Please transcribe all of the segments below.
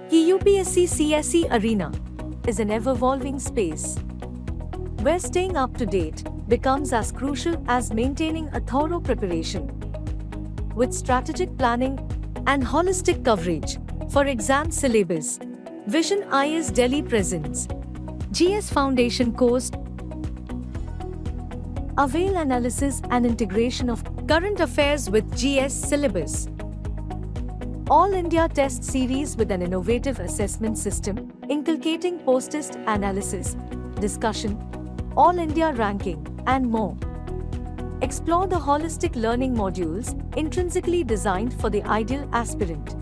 The UPSC CSE arena is an ever-evolving space where staying up to date becomes as crucial as maintaining a thorough preparation. With strategic planning and holistic coverage for exam syllabus, Vision IS Delhi presents GS Foundation course. Avail analysis and integration of current affairs with GS syllabus. All India test series with an innovative assessment system, inculcating post-test analysis, discussion, all India ranking, and more. Explore the holistic learning modules intrinsically designed for the ideal aspirant.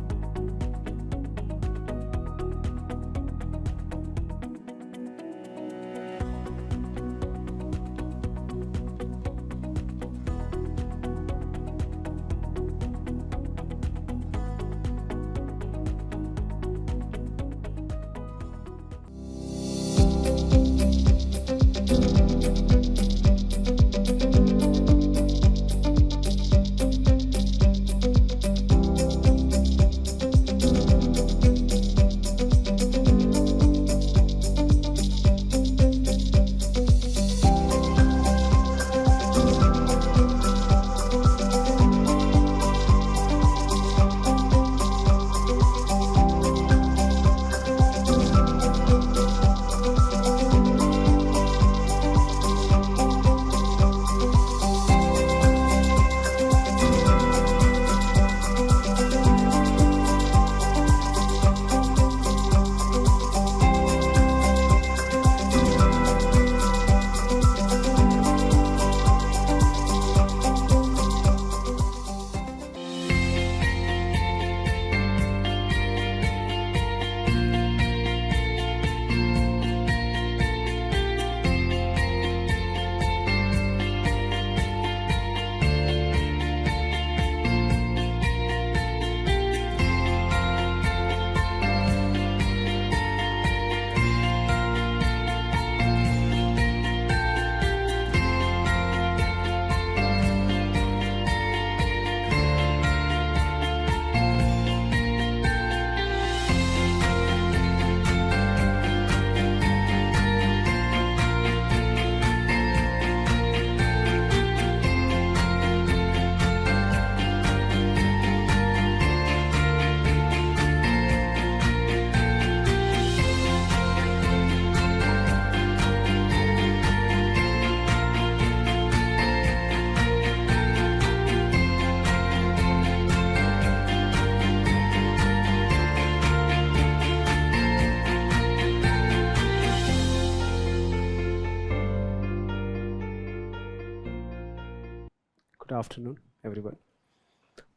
Good afternoon, everyone.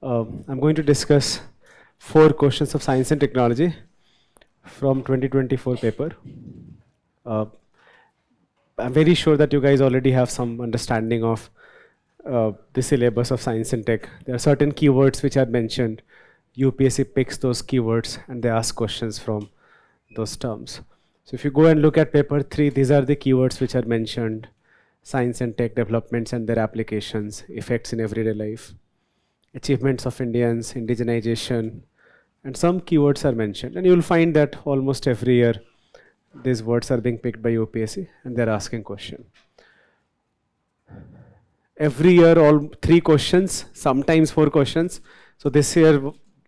I'm going to discuss 4 questions of science and technology from 2024 paper. I'm very sure that you guys already have some understanding of the syllabus of science and tech. There are certain keywords which are mentioned. UPSC picks those keywords and they ask questions from those terms. So if you go and look at paper-3, these are the keywords which are mentioned. Science and tech developments and their applications, effects in everyday life, achievements of Indians, indigenization, and some keywords are mentioned. And you will find that almost every year, these words are being picked by UPSC and they're asking question. Every year, all 3 questions, sometimes 4 questions. So this year,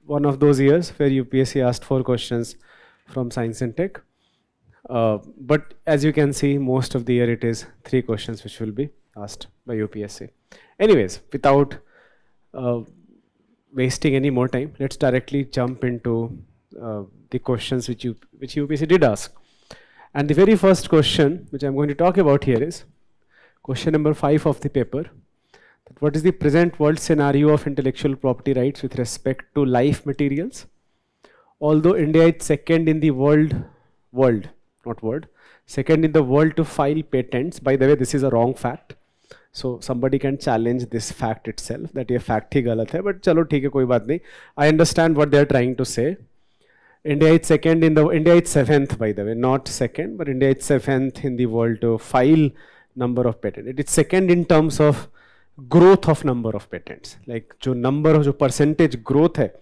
one of those years where UPSC asked 4 questions from science and tech. But as you can see, most of the year it is 3 questions which will be asked by UPSC. Anyways, without wasting any more time, let's directly jump into the questions which UPSC did ask. And the very first question which I'm going to talk about here is question number 5 of the paper. What is the present world scenario of intellectual property rights with respect to life materials? Although India is second in the second in the world to file patents. By the way, this is a wrong fact. So somebody can challenge this fact itself, that ये fact ही गलत है, but चलो ठीक है कोई बात नहीं. I understand what they are trying to say. India is second in the, India is 7th by the way, not second, but India is 7th in the world to file number of patents. It is second in terms of growth of number of patents, like जो number of जो percentage growth है,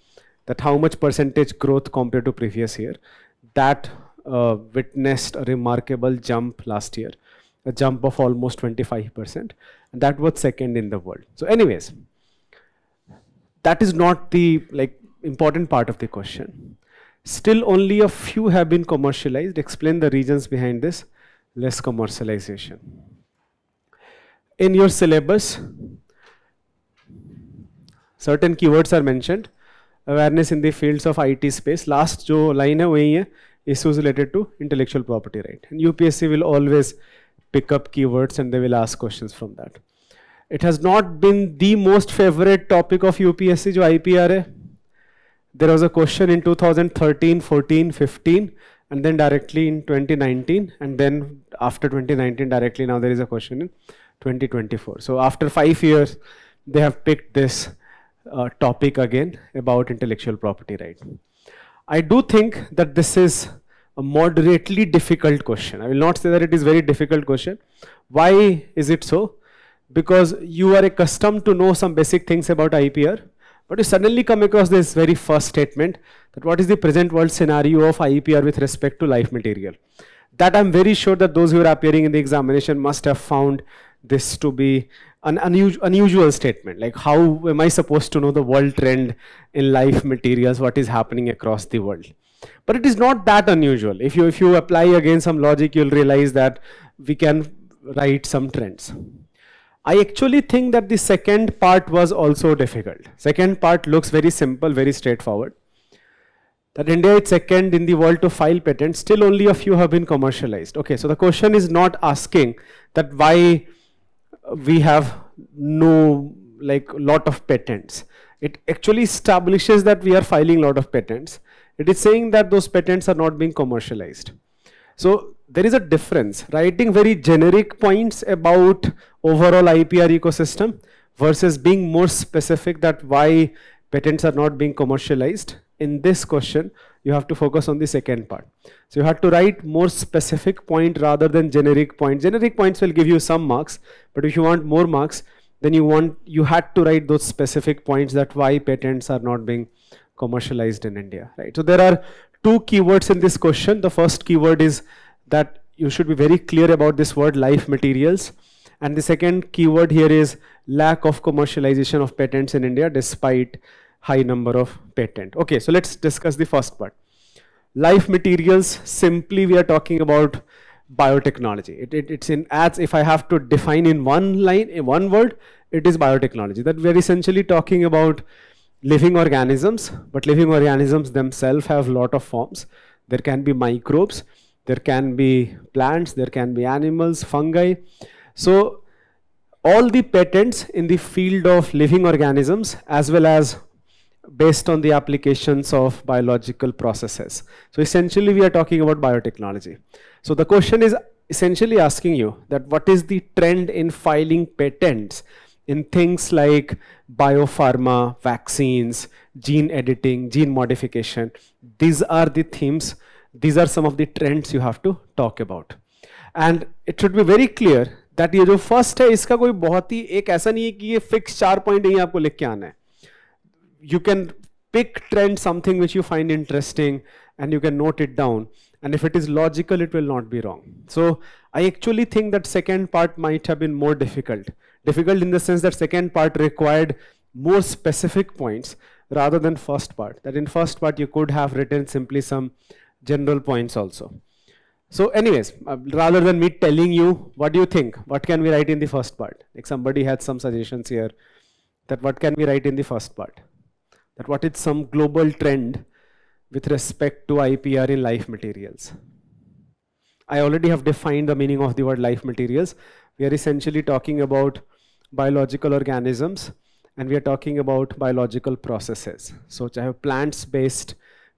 that how much percentage growth compared to previous year, that witnessed a remarkable jump last year, a jump of almost 25%, and that was second in the world. So anyways, that is not the like important part of the question. Still only a few have been commercialized. Explain the reasons behind this less commercialization. In your syllabus, certain keywords are mentioned. Awareness in the fields of IT space. Last jo line hai wahi hai, issues related to intellectual property right. And UPSC will always pick up keywords and they will ask questions from that. It has not been the most favorite topic of UPSC jo IPR hai. There was a question in 2013, 14, 15, and then directly in 2019, and then after 2019 directly now there is a question in 2024. So after 5 years, they have picked this topic again about intellectual property right. I do think that this is a moderately difficult question. I will not say that it is very difficult question. Why is it so? Because you are accustomed to know some basic things about IPR, but you suddenly come across this very first statement that what is the present world scenario of IPR with respect to life material. That I'm very sure that those who are appearing in the examination must have found this to be an unusual statement. Like how am I supposed to know the world trend in life materials, what is happening across the world? But it is not that unusual. If you apply again some logic, you'll realize that we can write some trends. I actually think that the second part was also difficult. Second part looks very simple, very straightforward. That India is second in the world to file patents, still only a few have been commercialized. Okay, so the question is not asking that why we have no like lot of patents. It actually establishes that we are filing lot of patents. It is saying that those patents are not being commercialized. So there is a difference. Writing very generic points about overall IPR ecosystem versus being more specific that why patents are not being commercialized. In this question, you have to focus on the second part. So you have to write more specific point rather than generic points. Generic points will give you some marks, but if you want more marks, then you had to write those specific points that why patents are not being commercialized in India, right? So there are two keywords in this question. The first keyword is that you should be very clear about this word life materials. And the second keyword here is lack of commercialization of patents in India despite high number of patent. Okay, so let's discuss the first part. Life materials, simply we are talking about biotechnology. It's in as if I have to define in one line, in one word, it is biotechnology. That we are essentially talking about living organisms, but living organisms themselves have a lot of forms. There can be microbes, there can be plants, there can be animals, fungi. So all the patents in the field of living organisms as well as based on the applications of biological processes. So essentially we are talking about biotechnology. So the question is essentially asking you that what is the trend in filing patents in things like biopharma, vaccines, gene editing, gene modification. These are the themes, these are some of the trends you have to talk about. And it should be very clear that ये जो first है इसका कोई बहुत ही एक ऐसा नहीं है कि ये fixed 4 point ही आपको लिख के आना है. You can pick trend, something which you find interesting, and you can note it down. And if it is logical, it will not be wrong. So I actually think that second part might have been more difficult. Difficult in the sense that second part required more specific points rather than first part. That in first part you could have written simply some general points also. So anyways, rather than me telling you, what do you think? What can we write in the first part? Like somebody had some suggestions here that what can we write in the first part? That what is some global trend with respect to IPR in life materials? I already have defined the meaning of the word life materials. We are essentially talking about biological organisms and we are talking about biological processes. So चाहे plants based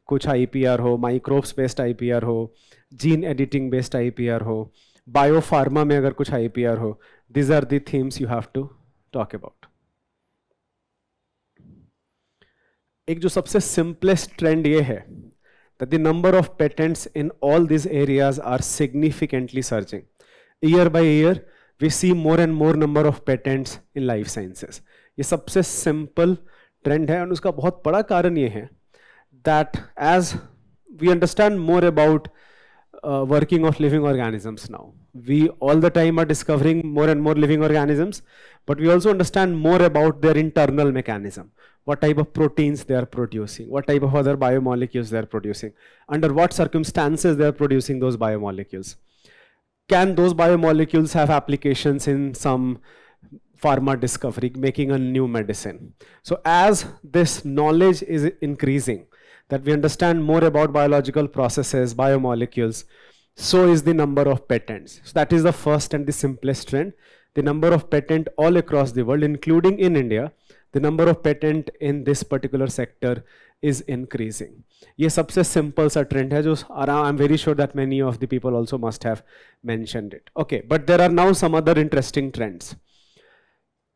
कुछ IPR हो, microbes based IPR हो, gene editing based IPR हो, biopharma में अगर कुछ IPR हो, these are the themes you have to talk about. एक जो सबसे simplest trend ये है that the number of patents in all these areas are significantly surging. Year by year, we see more and more number of patents in life sciences. ये सबसे simple trend है, और उसका बहुत बड़ा कारण ये है that as we understand more about working of living organisms now, we all the time are discovering more and more living organisms, but we also understand more about their internal mechanism. What type of proteins they are producing, what type of other biomolecules they are producing, under what circumstances they are producing those biomolecules. Can those biomolecules have applications in some pharma discovery, making a new medicine? So as this knowledge is increasing, that we understand more about biological processes, biomolecules, so is the number of patents. So that is the first and the simplest trend. The number of patents all across the world, including in India, the number of patent in this particular sector is increasing. ये सबसे simple सा trend है जो I'm very sure that many of the people also must have mentioned it. Okay, but there are now some other interesting trends.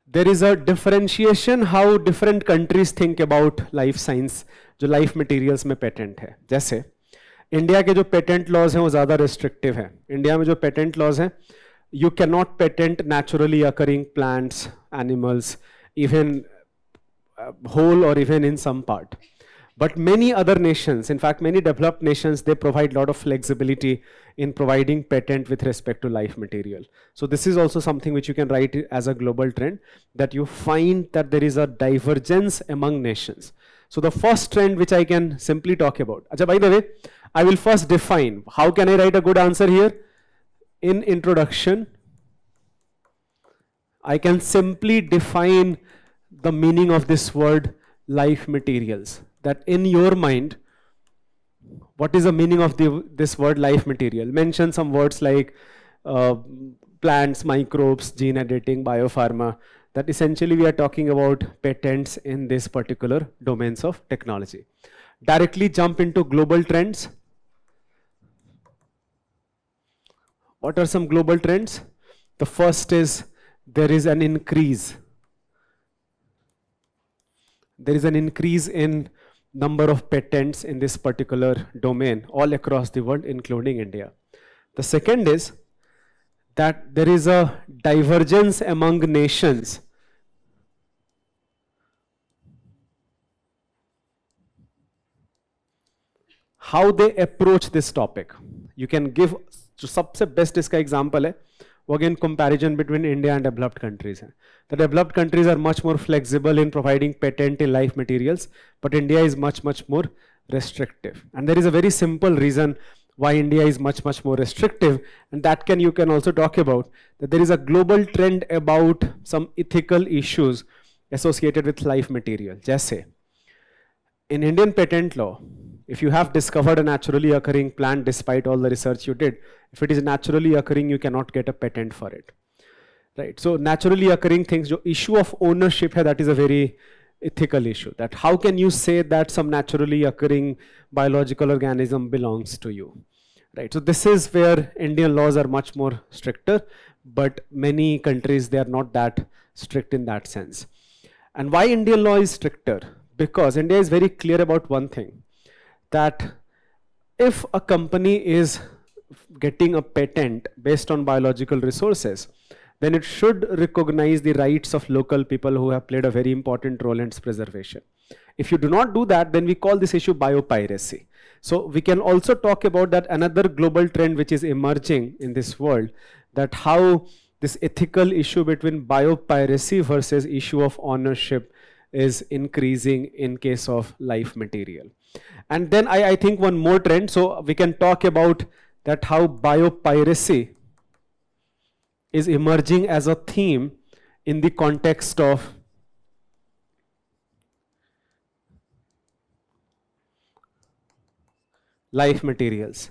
There is a differentiation how different countries think about life science, जो life materials में patent है. जैसे India के जो patent laws हैं वो ज़्यादा restrictive हैं. इंडिया में जो patent laws हैं, you cannot patent naturally occurring plants, animals, even whole or even in some part. But many other nations, in fact many developed nations, they provide a lot of flexibility in providing patent with respect to life material. So this is also something which you can write as a global trend, that you find that there is a divergence among nations. So the first trend which I can simply talk about, Achha, by the way, I will first define, how can I write a good answer here? In introduction, I can simply define the meaning of this word life materials. That in your mind, what is the meaning of this word life material? Mention some words like plants, microbes, gene editing, biopharma. That essentially we are talking about patents in this particular domains of technology. Directly jump into global trends. What are some global trends? The first is there is an increase. There is an increase in number of patents in this particular domain all across the world, including India. The second is that there is a divergence among nations. How they approach this topic. You can give, जो सबसे best इसका example है, again comparison between India and developed countries. The developed countries are much more flexible in providing patent in life materials, but India is much more restrictive. And there is a very simple reason why India is much more restrictive, and that you can also talk about, that there is a global trend about some ethical issues associated with life material. Jaise, in Indian patent law, if you have discovered a naturally occurring plant despite all the research you did, if it is naturally occurring, you cannot get a patent for it. Right? So naturally occurring things, the issue of ownership hai, that is a very ethical issue. That how can you say that some naturally occurring biological organism belongs to you? Right? So this is where Indian laws are much more stricter, but many countries, they are not that strict in that sense. And why Indian law is stricter? Because India is very clear about one thing, that if a company is getting a patent based on biological resources, then it should recognize the rights of local people who have played a very important role in its preservation. If you do not do that, then we call this issue biopiracy. So we can also talk about that another global trend which is emerging in this world, that how this ethical issue between biopiracy versus issue of ownership is increasing in case of life material. And then I think one more trend, so we can talk about that how biopiracy is emerging as a theme in the context of life materials.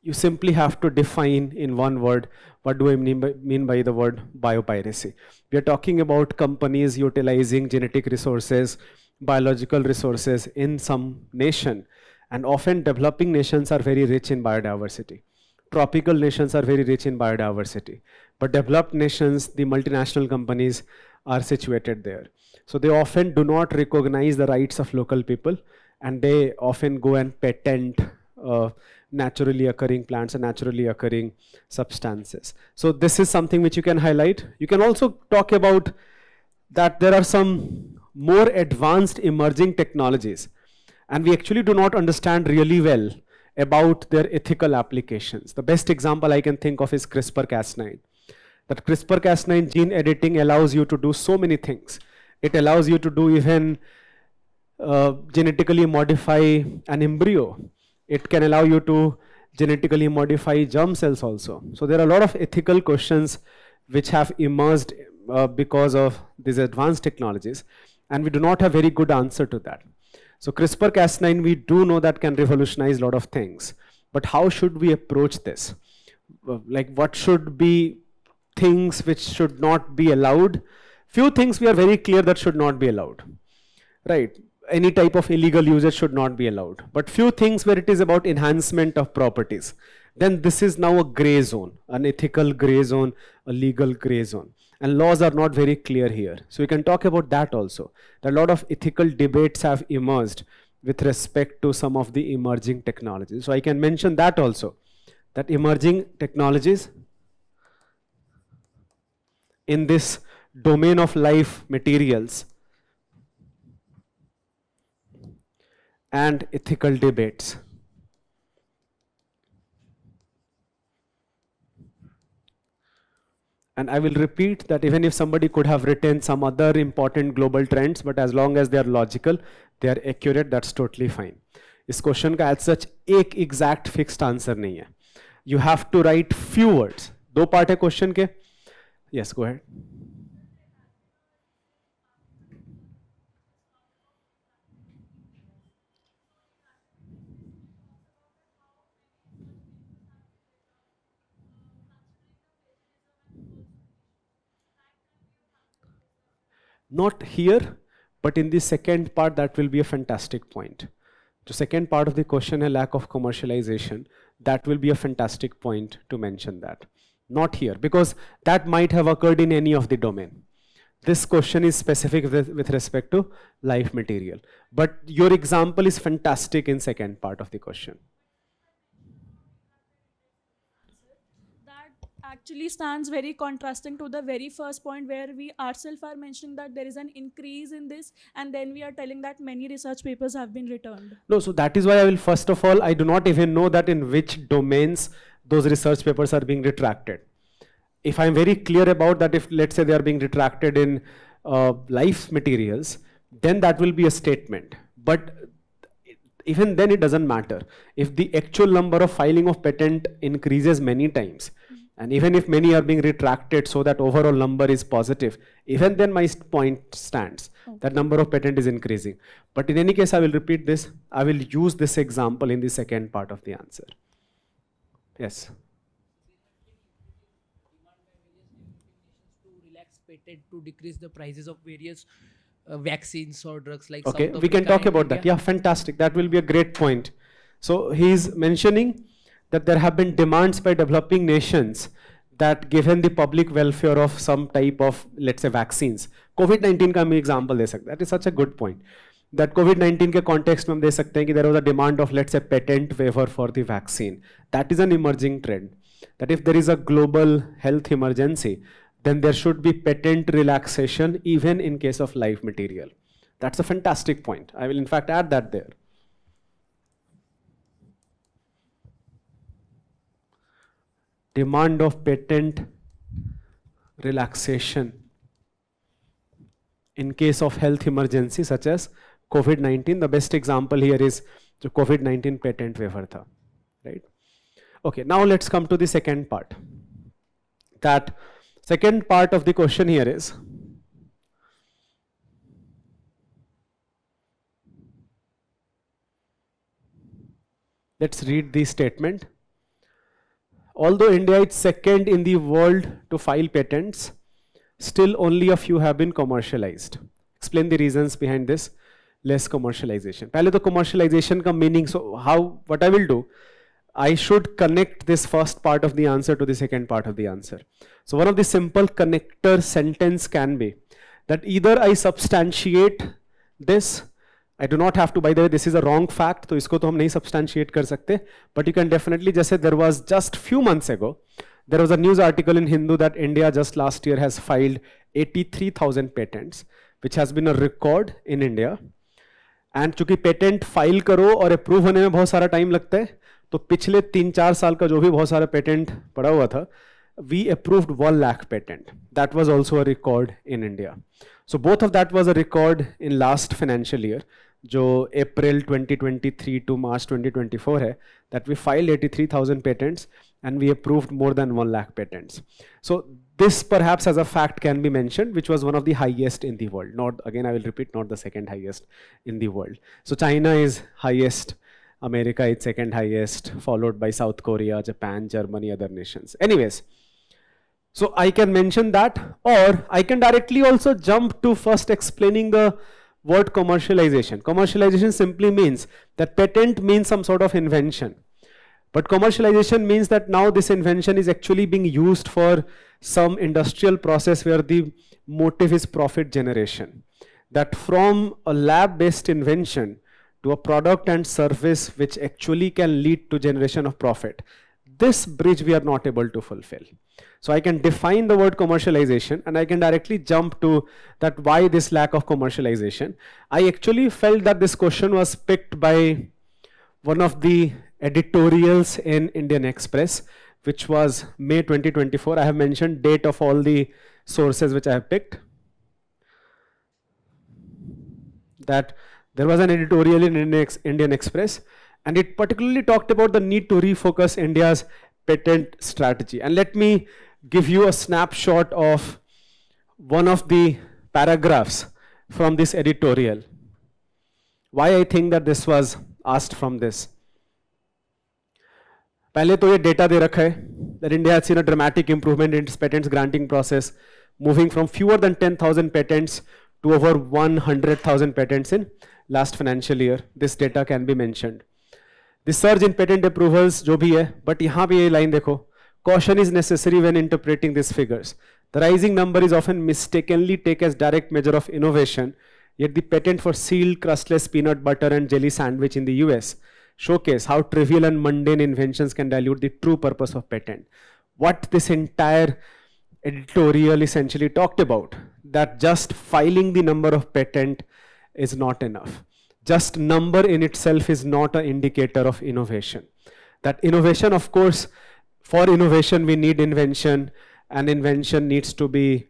You simply have to define in one word, what do I mean by the word biopiracy? We are talking about companies utilizing genetic resources, biological resources in some nation, and often developing nations are very rich in biodiversity. Tropical nations are very rich in biodiversity, but developed nations, the multinational companies are situated there. So they often do not recognize the rights of local people, and they often go and patent naturally occurring plants and naturally occurring substances. So this is something which you can highlight. You can also talk about that there are some more advanced emerging technologies, and we actually do not understand really well about their ethical applications. The best example I can think of is CRISPR-Cas9. That CRISPR-Cas9 gene editing allows you to do so many things. It allows you to do even genetically modify an embryo. It can allow you to genetically modify germ cells also. So there are a lot of ethical questions which have emerged because of these advanced technologies, and we do not have very good answer to that. So CRISPR-Cas9, we do know that can revolutionize a lot of things, but how should we approach this? Like, what should be things which should not be allowed? Few things we are very clear that should not be allowed, right? Any type of illegal usage should not be allowed. But few things where it is about enhancement of properties, then this is now a gray zone, an ethical gray zone, a legal gray zone. And laws are not very clear here. So we can talk about that also. A lot of ethical debates have emerged with respect to some of the emerging technologies. So I can mention that also, that emerging technologies in this domain of life materials and ethical debates. And I will repeat that even if somebody could have written some other important global trends, but as long as they are logical, they are accurate, that's totally fine. इस question का as such एक exact fixed answer नहीं है. You have to write few words. दो part है question के. Yes, go ahead. Not here, but in the second part, that will be a fantastic point. The second part of the question, a lack of commercialization, that will be a fantastic point to mention that. Not here, because that might have occurred in any of the domain. This question is specific with respect to life material. But your example is fantastic in second part of the question. Actually stands very contrasting to the very first point where we ourselves are mentioning that there is an increase in this, and then we are telling that many research papers have been returned. No, so that is why I will first of all, I do not even know that in which domains those research papers are being retracted. If I'm very clear about that, if let's say they are being retracted in life materials, then that will be a statement. But even then it doesn't matter. If the actual number of filing of patent increases many times, and even if many are being retracted so that overall number is positive, even then my point stands. Okay. That number of patent is increasing. But in any case, I will repeat this. I will use this example in the second part of the answer. Yes. To relax patent to decrease the prices of various vaccines or drugs like okay, South we can Africa talk about India. that. Yeah, fantastic. That will be a great point. So he's mentioning that there have been demands by developing nations that given the public welfare of some type of, let's say, vaccines. COVID-19 का मैं example दे सकता. That is such a good point. That COVID-19 के context में हम दे सकते हैं कि there was a demand of, let's say, patent waiver for the vaccine. That is an emerging trend. That if there is a global health emergency, then there should be patent relaxation even in case of life material. That's a fantastic point. I will in fact add that there. Demand of patent relaxation in case of health emergency such as COVID-19. The best example here is the COVID-19 patent waiver tha, right? Okay, now let's come to the second part. That second part of the question here is, let's read the statement. Although India is second in the world to file patents, still only a few have been commercialized. Explain the reasons behind this less commercialization. पहले तो commercialization का meaning, so how, what I will do, I should connect this first part of the answer to the second part of the answer. So one of the simple connector sentence can be that either I substantiate this, I do not have to, by the way, this is a wrong fact, तो इसको तो हम नहीं substantiate कर सकते, but you can definitely, जैसे there was just few months ago, there was a news article in Hindu that India just last year has filed 83,000 patents, which has been a record in India. And चूंकि patent file करो और approve होने में बहुत सारा time लगता है, तो पिछले 3-4 साल का जो भी बहुत सारा पेटेंट पड़ा हुआ था, we approved 1 lakh patent. That was also a record in India. So both of that was a record in last financial year, जो April 2023 to March 2024 है, that we filed 83,000 patents and we approved more than 1 lakh patents. So this perhaps as a fact can be mentioned, which was one of the highest in the world. Not, again, I will repeat, not the second highest in the world. So China is highest, America is second highest, followed by South Korea, Japan, Germany, other nations. Anyways, so I can mention that, or I can directly also jump to first explaining the word commercialization. Commercialization simply means that patent means some sort of invention. But commercialization means that now this invention is actually being used for some industrial process where the motive is profit generation. That from a lab-based invention to a product and service which actually can lead to generation of profit. This bridge we are not able to fulfill. So I can define the word commercialization and I can directly jump to that why this lack of commercialization. I actually felt that this question was picked by one of the editorials in Indian Express, which was May 2024. I have mentioned date of all the sources which I have picked. That there was an editorial in Indian Express, and it particularly talked about the need to refocus India's patent strategy. And let me give you a snapshot of one of the paragraphs from this editorial. Why I think that this was asked from this. पहले तो ये data दे रखा है that India has seen a dramatic improvement in its patents granting process, moving from fewer than 10,000 patents to over 100,000 patents in last financial year. This data can be mentioned. The surge in patent approvals जो भी है, but यहाँ पे ये line देखो, caution is necessary when interpreting these figures. The rising number is often mistakenly taken as direct measure of innovation, yet the patent for sealed crustless peanut butter and jelly sandwich in the US showcase how trivial and mundane inventions can dilute the true purpose of patent. What this entire editorial essentially talked about, that just filing the number of patent is not enough. Just number in itself is not an indicator of innovation. That innovation, of course, for innovation we need invention, and invention needs to be,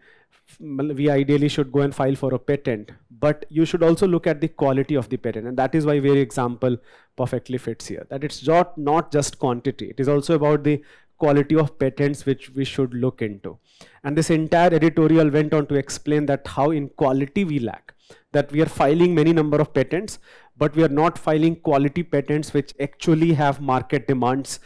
we ideally should go and file for a patent, but you should also look at the quality of the patent, and that is why very example perfectly fits here. That it's not just quantity, it is also about the quality of patents which we should look into. And this entire editorial went on to explain that how in quality we lack, that we are filing many number of patents, but we are not filing quality patents which actually have market demands,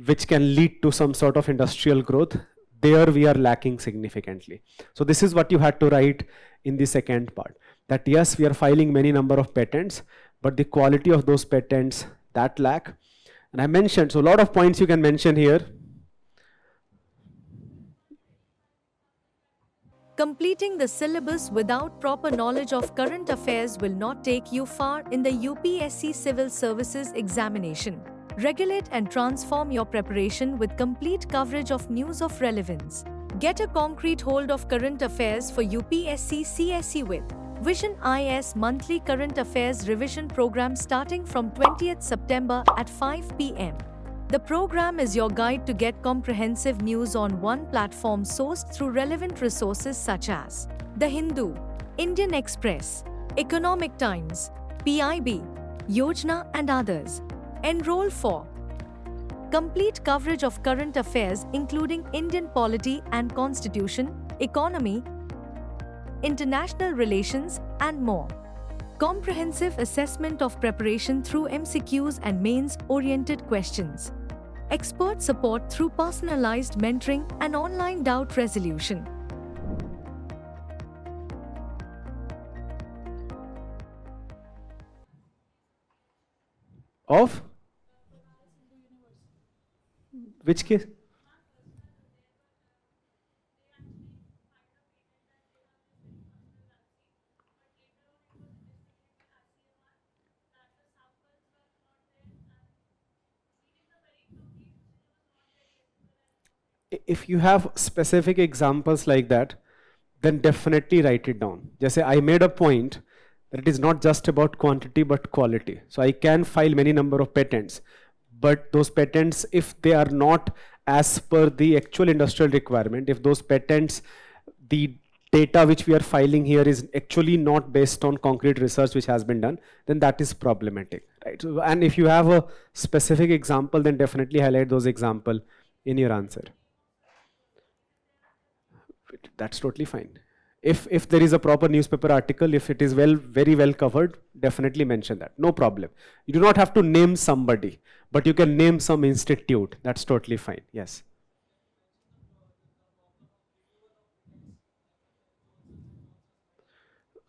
which can lead to some sort of industrial growth. There we are lacking significantly. So this is what you had to write in the second part, that yes, we are filing many number of patents, but the quality of those patents, that lack. And I mentioned, so a lot of points you can mention here. Completing the syllabus without proper knowledge of current affairs will not take you far in the UPSC Civil Services examination. Regulate and transform your preparation with complete coverage of news of relevance. Get a concrete hold of current affairs for UPSC CSE with Vision IS Monthly Current Affairs Revision Program starting from 20th September at 5 p.m. The program is your guide to get comprehensive news on one platform sourced through relevant resources such as The Hindu, Indian Express, Economic Times, PIB, Yojana and others. Enroll for complete coverage of current affairs including Indian polity and constitution, economy, international relations and more. Comprehensive assessment of preparation through MCQs and mains-oriented questions. Expert support through personalized mentoring and online doubt resolution. Of? Which case? if you have specific examples like that, then definitely write it down. Just say, I made a point that it is not just about quantity but quality. So I can file many number of patents, but those patents, if they are not as per the actual industrial requirement, if those patents, the data which we are filing here is actually not based on concrete research which has been done, then that is problematic, right? So, and if you have a specific example, then definitely highlight those example in your answer. That's totally fine. If there is a proper newspaper article, if it is very well covered, definitely mention that, no problem. You do not have to name somebody, but you can name some institute. That's totally fine. Yes.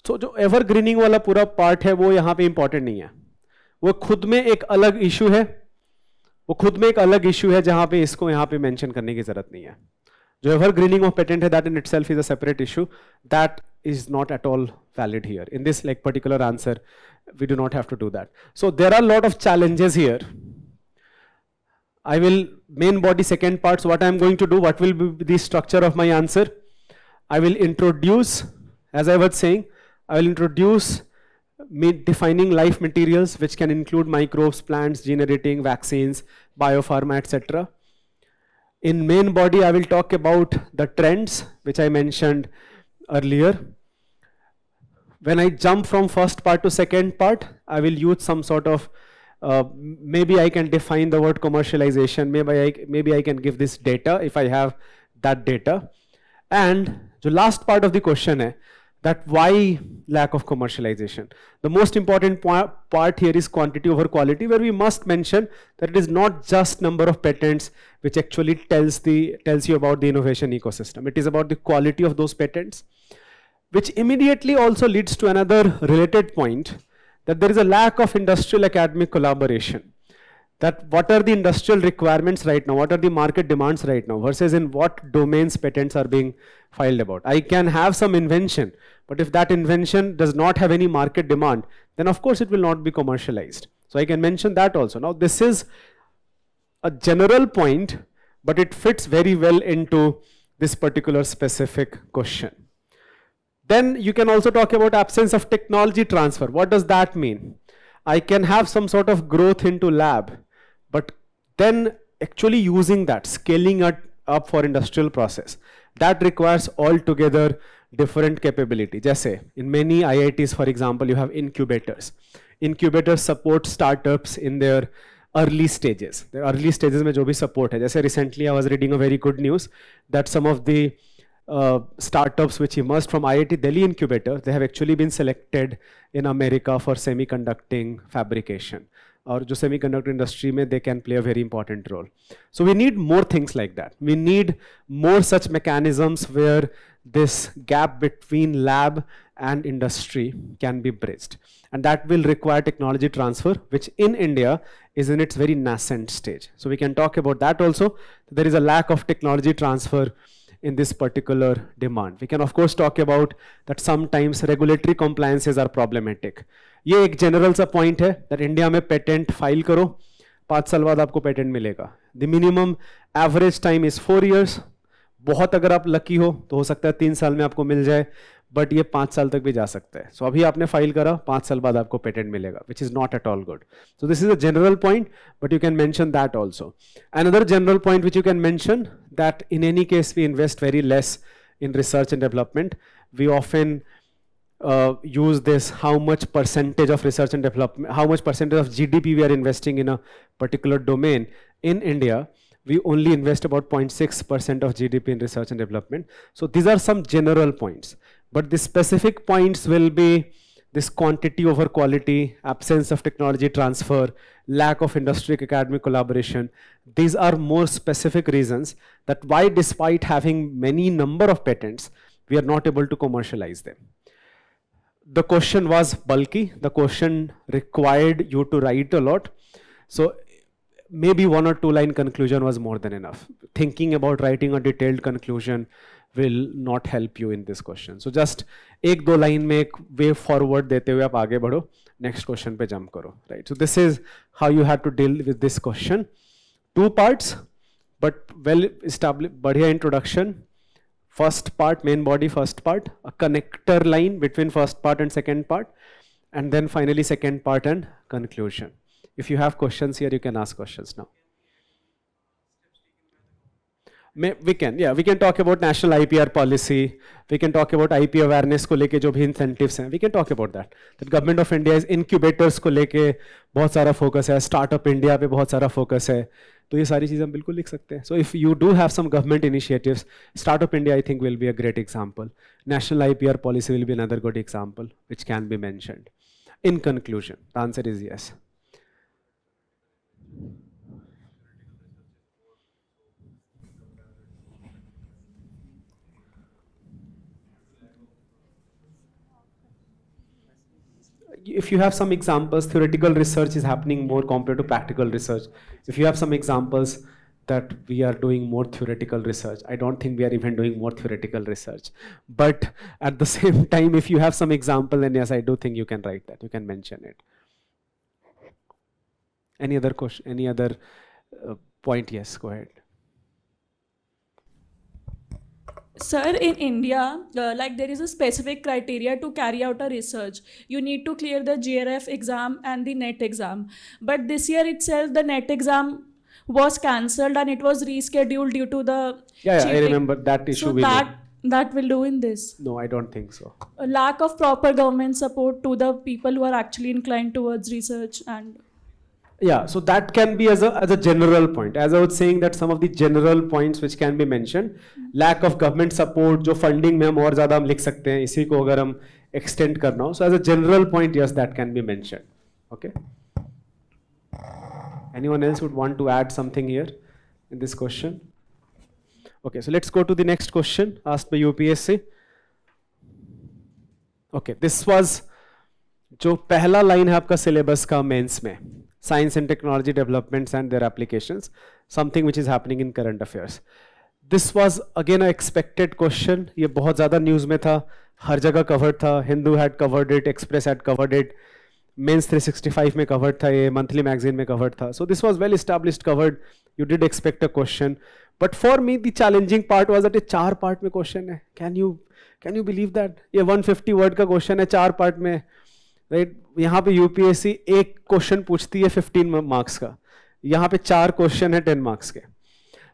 So जो evergreening वाला पूरा part है वो यहाँ पे important नहीं है. वो खुद में एक अलग issue है. वो खुद में एक अलग issue है जहाँ पे इसको यहाँ पे mention करने की जरूरत नहीं है. जो evergreening of patent है, that in itself is a separate issue. That is not at all valid here. In this like particular answer, we do not have to do that. So there are a lot of challenges here. I will main body second part. So what I am going to do, what will be the structure of my answer? I will introduce, as I was saying, I will introduce defining life materials, which can include microbes, plants, gene editing, vaccines, biopharma, etc. In main body, I will talk about the trends, which I mentioned earlier. When I jump from first part to second part, I will use some sort of, maybe I can define the word commercialization, maybe I can give this data if I have that data. And the last part of the question is that why lack of commercialization. The most important part here is quantity over quality, where we must mention that it is not just number of patents which actually tells you about the innovation ecosystem. It is about the quality of those patents, which immediately also leads to another related point, that there is a lack of industrial academic collaboration. That what are the industrial requirements right now, what are the market demands right now, versus in what domains patents are being filed about. I can have some invention, but if that invention does not have any market demand, then of course it will not be commercialized. So I can mention that also. Now this is a general point, but it fits very well into this particular specific question. Then you can also talk about absence of technology transfer. What does that mean? I can have some sort of growth into lab, but then actually using that, scaling it up for industrial process, that requires altogether different capability. Jaise, in many IITs, for example, you have incubators. Incubators support startups in their early stages. The early stages mein jo bhi support hai. Jaise recently I was reading a very good news that some of the startups which emerged from IIT Delhi incubator, they have actually been selected in America for semiconducting fabrication. Or jo semiconductor industry mein, they can play a very important role. So we need more things like that. We need more such mechanisms where this gap between lab and industry can be bridged. And that will require technology transfer, which in India is in its very nascent stage. So we can talk about that also. There is a lack of technology transfer in this particular demand. We can of course talk about that sometimes regulatory compliances are problematic. ये एक general सा point है that India में patent file करो, 5 साल बाद आपको patent मिलेगा. The minimum average time is 4 years. बहुत अगर आप lucky हो तो हो सकता है 3 साल में आपको मिल जाए, but ये 5 साल तक भी जा सकता है. So अभी आपने file करा, 5 साल बाद आपको patent मिलेगा, which is not at all good. So this is a general point, but you can mention that also. Another general point which you can mention, that in any case we invest very less in research and development. We often use this, how much percentage of research and development, how much percentage of GDP we are investing in a particular domain. In India, we only invest about 0.6% of GDP in research and development. So these are some general points, but the specific points will be this quantity over quality, absence of technology transfer, lack of industry academic collaboration. These are more specific reasons that why, despite having many number of patents, we are not able to commercialize them. The question was bulky. The question required you to write a lot. So maybe 1 or 2 line conclusion was more than enough. Thinking about writing a detailed conclusion will not help you in this question. So just 1-2 line में एक way forward देते हुए आप आगे बढ़ो, next question पे jump करो, right? So this is how you have to deal with this question. 2 parts. but well established, बढ़िया introduction, first part, main body first part, a connector line between first part and second part, and then finally second part and conclusion. If you have questions here, you can ask questions now. We can talk about national IPR policy. We can talk about IP awareness को लेके जो भी incentives हैं. We can talk about that. That government of India is incubators को लेके बहुत सारा focus है. Startup India पे बहुत सारा focus है. तो ये सारी चीज़ें हम बिल्कुल लिख सकते हैं. So if you do have some government initiatives, Startup India I think will be a great example. National IPR policy will be another good example which can be mentioned. In conclusion, the answer is yes. If you have some examples, theoretical research is happening more compared to practical research. If you have some examples that we are doing more theoretical research, I don't think we are even doing more theoretical research. But at the same time, if you have some example, then yes, I do think you can write that. You can mention it. Any other question? Any other point? Yes, go ahead. Sir, in India, like there is a specific criteria to carry out a research. You need to clear the GRF exam and the NET exam. But this year itself, the NET exam was cancelled and it was rescheduled due to the Yeah, I remember that issue. So that will do in this. No, I don't think so. A lack of proper government support to the people who are actually inclined towards research and. Yeah, so that can be as a general point. As I was saying that some of the general points which can be mentioned, lack of government support, जो funding में हम और ज़्यादा हम लिख सकते हैं, इसी को अगर हम extend करना हो, so as a general point, yes, that can be mentioned. Okay. Anyone else would want to add something here in this question? Okay, so let's go to the next question asked by UPSC. Okay, this was जो पहला line है आपका syllabus का mains में. Science and technology developments and their applications, something which is happening in current affairs. This was again an expected question. ये बहुत ज़्यादा news में था, हर जगह covered था. Hindu had covered it, Express had covered it, Mains 365 में covered था, ये monthly magazine में covered था. So this was well established, covered. You did expect a question, but for me the challenging part was that ये 4 part में question है. Can you believe that? ये 150 word का question है 4 part में. Right यहाँ पे यूपीएससी एक क्वेश्चन पूछती है 15 मार्क्स का, यहाँ पे 4 क्वेश्चन है 10 मार्क्स के.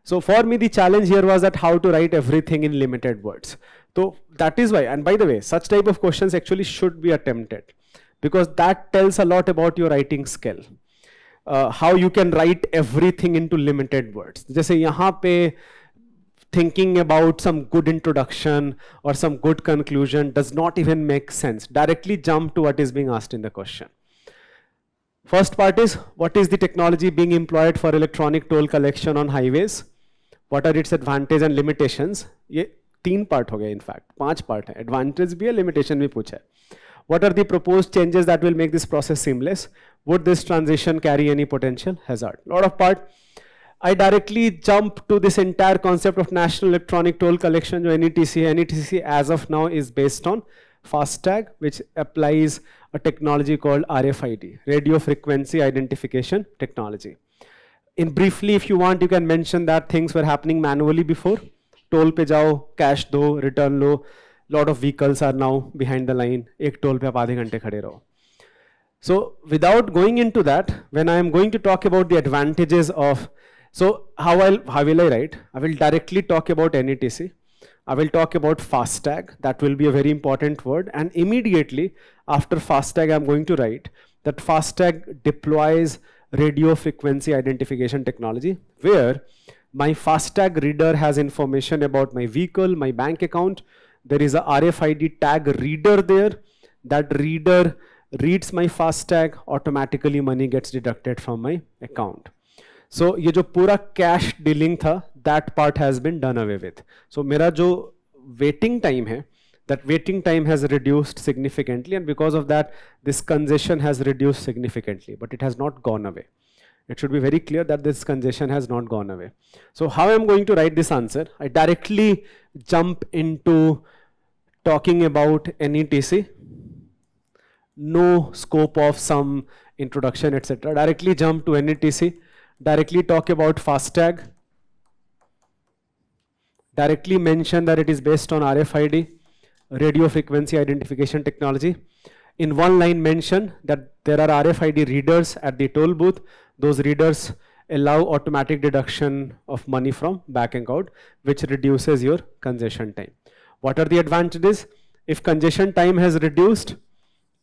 So for me the challenge here was that how to write everything in limited words. तो that is why, and by the way, such type of questions actually should be attempted because that tells a lot about your writing skill, how you can write everything into limited words. जैसे यहाँ पे thinking about some good introduction or some good conclusion does not even make sense. Directly jump to what is being asked in the question. First part is, what is the technology being employed for electronic toll collection on highways? What are its advantages and limitations? ये 3 part हो गए, in fact 5 part है. Advantage भी है, limitation भी पूछा है. What are the proposed changes that will make this process seamless? Would this transition carry any potential hazard? Lot of part. I directly jump to this entire concept of National Electronic Toll Collection, जो NETC है. NETC as of now is based on FASTag, which applies a technology called RFID, Radio Frequency Identification Technology. In briefly, if you want, you can mention that things were happening manually before. Toll पे जाओ, cash दो, return low. Lot of vehicles are now behind the line. एक toll पे आप आधे घंटे खड़े रहो. So without going into that, when I am going to talk about the advantages of, so how will I write? I will directly talk about NETC. I will talk about FASTag. That will be a very important word. And immediately after FASTag, I'm going to write that FASTag deploys radio frequency identification technology, where my FASTag reader has information about my vehicle, my bank account. There is a RFID tag reader there. That reader reads my FASTag. Automatically money gets deducted from my account. So ये जो पूरा cash dealing था, that part has been done away with. So मेरा जो waiting time है, that waiting time has reduced significantly, and because of that, this congestion has reduced significantly, but it has not gone away. It should be very clear that this congestion has not gone away. So how I'm going to write this answer? I directly jump into talking about NETC. No scope of some introduction, etc. Directly jump to NETC. Directly talk about FASTag. directly mention that it is based on RFID, radio frequency identification technology. In one line mention that there are RFID readers at the toll booth. Those readers allow automatic deduction of money from bank account, which reduces your congestion time. What are the advantages? If congestion time has reduced,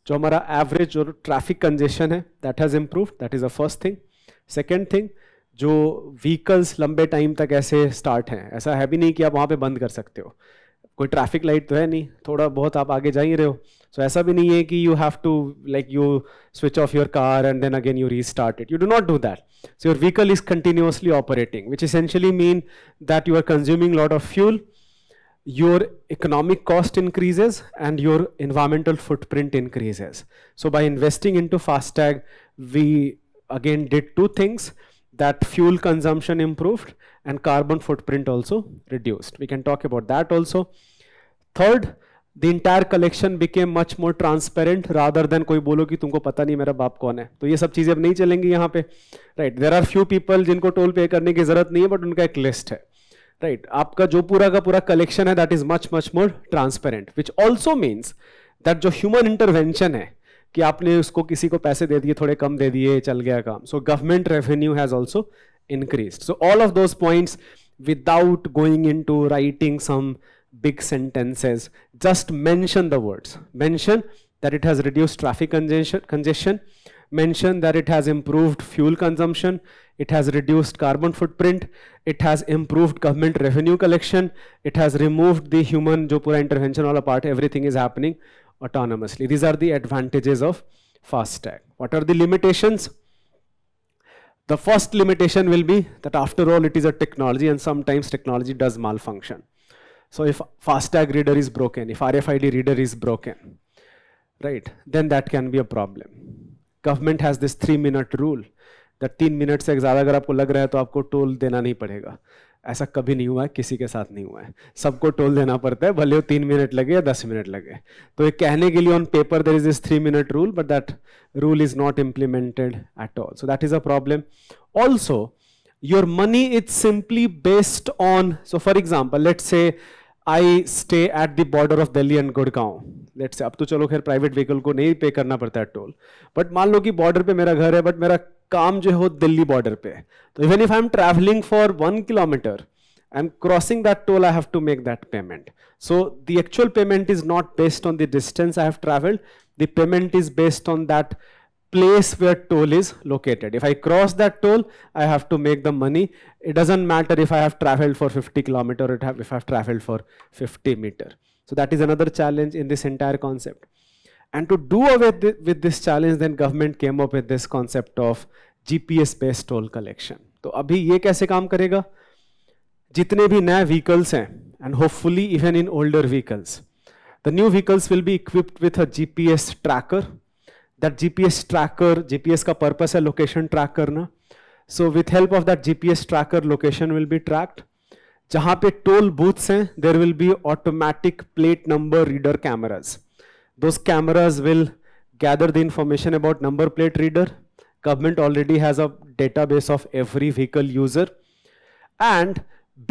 जो हमारा average जो traffic congestion है, that has improved. That is the first thing. Second thing, जो vehicles लंबे time तक ऐसे start हैं, ऐसा है भी नहीं कि आप वहाँ पे बंद कर सकते हो. कोई ट्रैफिक लाइट तो है नहीं, थोड़ा बहुत आप आगे जा ही रहे हो. So ऐसा भी नहीं है कि you have to like you switch off your car and then again you restart it. You do not do that. So your vehicle is continuously operating, which essentially mean that you are consuming a lot of fuel. Your economic cost increases and your environmental footprint increases. So by investing into FASTag, we again did two things, that fuel consumption improved and carbon footprint also reduced. We can talk about that also. Third, the entire collection became much more transparent rather than कोई बोलो कि तुमको पता नहीं मेरा बाप कौन है. तो ये सब चीजें अब नहीं चलेंगी यहाँ पे. Right, there are few people जिनको टोल पे करने की जरूरत नहीं है, but उनका एक लिस्ट है. Right, आपका जो पूरा का पूरा collection है, that is much more transparent, which also means that जो human intervention है, कि आपने उसको किसी को पैसे दे दिए, थोड़े कम दे दिए, चल गया काम. So government revenue has also increased. So all of those points, without going into writing some big sentences, just mention the words. Mention that it has reduced traffic congestion. Mention that it has improved fuel consumption. It has reduced carbon footprint. It has improved government revenue collection. It has removed the human, जो पूरा intervention वाला part, everything is happening autonomously. These are the advantages of FASTag. What are the limitations? The first limitation will be that after all it is a technology and sometimes technology does malfunction. So if FASTag reader is broken, if RFID reader is broken, right, then that can be a problem. Government has this 3-minute rule that 3 minute से ज़्यादा अगर आपको लग रहा है तो आपको toll देना नहीं पड़ेगा. ऐसा कभी नहीं हुआ है, किसी के साथ नहीं हुआ है. सबको टोल देना पड़ता है, भले वो 3 मिनट लगे या 10 मिनट लगे. तो ये कहने के लिए on paper there is this 3-minute rule, but that rule is not implemented at all. So that is a problem. Also, your money is simply based on, so for example, let's say I stay at the border of Delhi and Gurgaon. Let's say, अब तो चलो खैर private vehicle को नहीं पे करना पड़ता है टोल, बट मान लो कि बॉर्डर पे मेरा घर है, बट मेरा काम जो है दिल्ली बॉर्डर पे है. तो even if I am travelling for 1 kilometer, I am crossing that toll, I have to make that payment. So the actual payment is not based on the distance I have travelled, the payment is based on that place where toll is located. If I cross that toll, I have to make the money. It doesn't matter if I have traveled for 50 kilometers or if I have traveled for 50 meters. So that is another challenge in this entire concept. And to do away with this challenge, then government came up with this concept of GPS-based toll collection. तो अभी ये कैसे काम करेगा? जितने भी नए vehicles हैं, and hopefully even in older vehicles, the new vehicles will be equipped with a GPS tracker. That GPS tracker, GPS का purpose है location track करना. So with help of that GPS tracker, location will be tracked. जहाँ पे toll booths हैं, there will be automatic plate number reader cameras. Those cameras will gather the information about number plate reader. Government already has a database of every vehicle user. And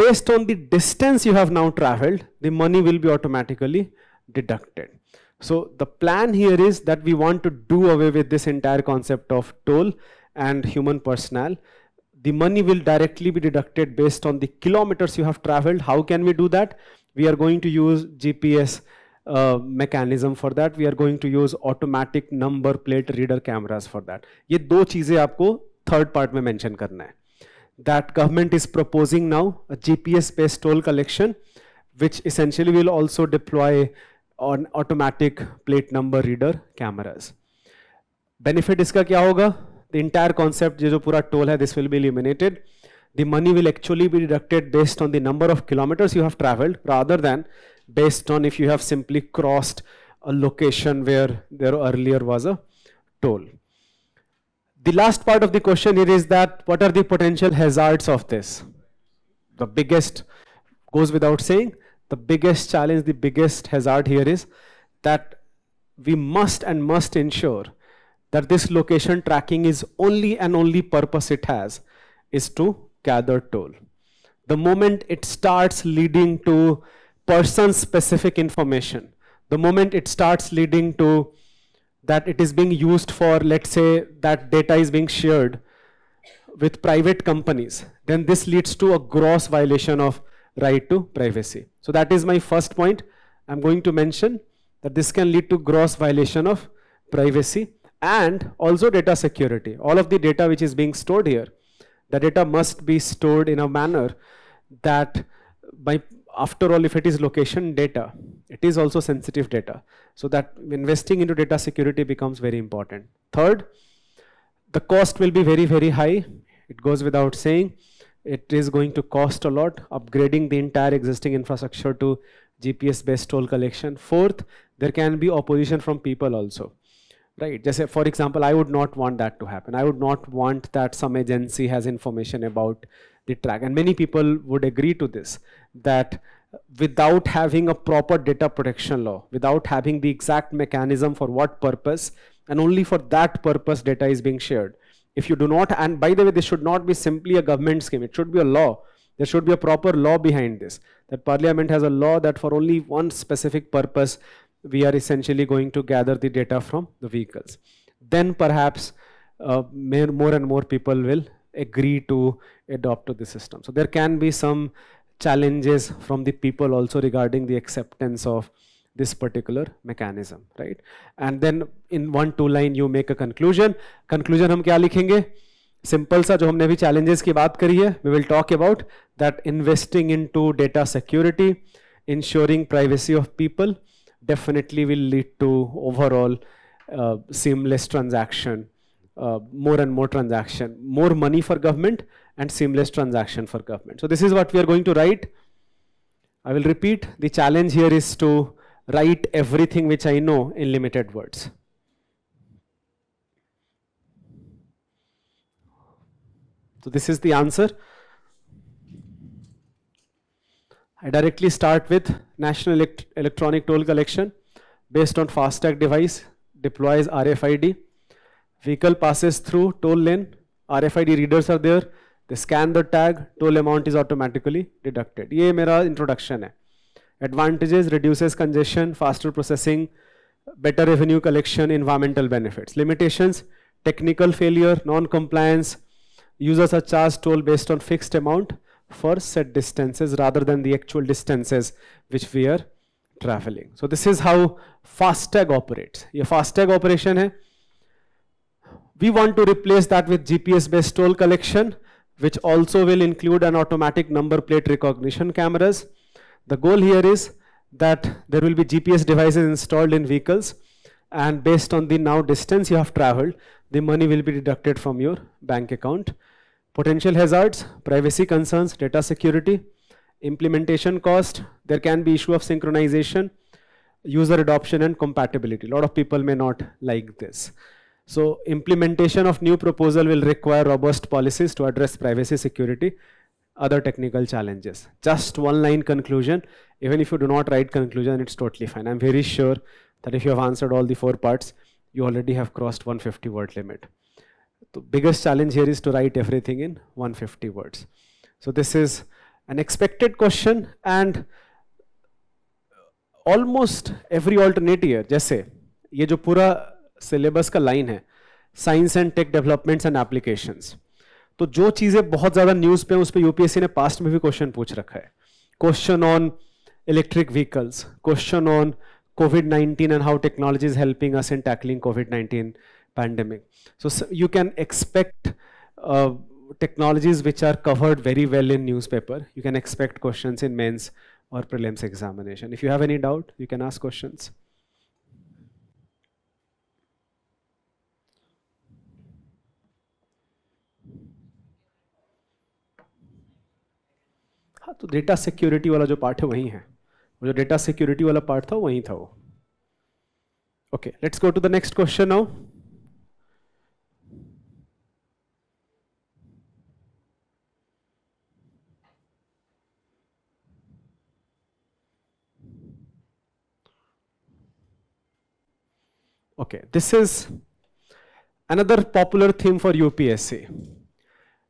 based on the distance you have now traveled, the money will be automatically deducted. So the plan here is that we want to do away with this entire concept of toll and human personnel. The money will directly be deducted based on the kilometers you have traveled. How can we do that? We are going to use GPS mechanism for that. We are going to use automatic number plate reader cameras for that. ये दो चीजें आपको third part में mention करना है. That government is proposing now a GPS-based toll collection, which essentially will also deploy on automatic plate number reader cameras. Benefit इसका क्या होगा? The entire concept जो पूरा toll है, this will be eliminated. The money will actually be deducted based on the number of kilometers you have traveled rather than based on if you have simply crossed a location where there earlier was a toll. The last part of the question here is that what are the potential hazards of this? The biggest, goes without saying, the biggest challenge, the biggest hazard here is that we must ensure that this location tracking is only and only purpose it has is to gather toll. The moment it starts leading to person-specific information, the moment it starts leading to that it is being used for, let's say, that data is being shared with private companies, then this leads to a gross violation of right to privacy. So that is my first point. I'm going to mention that this can lead to gross violation of privacy and also data security. All of the data which is being stored here, the data must be stored in a manner that after all, if it is location data, it is also sensitive data. So that investing into data security becomes very important. Third, the cost will be very, very high. It goes without saying. It is going to cost a lot, upgrading the entire existing infrastructure to GPS-based toll collection. Fourth, there can be opposition from people also. Right, just say, for example, I would not want that to happen. I would not want that some agency has information about the track. And many people would agree to this, that without having a proper data protection law, without having the exact mechanism for what purpose, and only for that purpose data is being shared. If you do not, and by the way, this should not be simply a government scheme, it should be a law. There should be a proper law behind this, that Parliament has a law that for only one specific purpose, we are essentially going to gather the data from the vehicles. Then perhaps more and more people will agree to adopt to the system. So there can be some challenges from the people also regarding the acceptance of this particular mechanism, right? And then in 1-2 line you make a conclusion. Conclusion हम क्या लिखेंगे? Simple सा जो हमने अभी challenges की बात करी है. We will talk about that investing into data security, ensuring privacy of people, definitely will lead to overall seamless transaction, more and more transaction, more money for government and seamless transaction for government. So this is what we are going to write. I will repeat, the challenge here is to write everything which I know in limited words. So this is the answer. I directly start with National Electronic Toll Collection based on FASTag device, deploys RFID. Vehicle passes through toll lane, RFID readers are there, they scan the tag, toll amount is automatically deducted. ये मेरा introduction है. Advantages: reduces congestion, faster processing, better revenue collection, environmental benefits. Limitations: technical failure, non-compliance, users are charged toll based on fixed amount for set distances rather than the actual distances which we are traveling. So this is how FASTag operates. ये FASTag operation है. We want to replace that with GPS-based toll collection, which also will include an automatic number plate recognition cameras. The goal here is that there will be GPS devices installed in vehicles, and based on the now distance you have traveled, the money will be deducted from your bank account. Potential hazards: privacy concerns, data security. Implementation cost: there can be issue of synchronization, user adoption and compatibility. A lot of people may not like this. So implementation of new proposal will require robust policies to address privacy, security, other technical challenges. Just one line conclusion. Even if you do not write conclusion, it's totally fine. I'm very sure that if you have answered all the 4 parts, you already have crossed 150 word limit. The biggest challenge here is to write everything in 150 words. So this is an expected question, and almost every alternate year, जैसे ये जो पूरा syllabus का line है, science and tech developments and applications, तो जो चीजें बहुत ज्यादा न्यूज पे उस पे यूपीएससी ने पास्ट में भी क्वेश्चन पूछ रखा है. Question on electric vehicles, question on COVID-19 and how technology is helping us in tackling COVID-19 pandemic. So you can expect technologies which are covered very well in newspaper. You can expect questions in mains or prelims examination. If you have any doubt, you can ask questions. हाँ, तो data security वाला जो part है वही है. वो जो data security वाला पार्ट था वही था वो. Okay, let's go to the next question now. Okay, this is another popular theme for UPSC.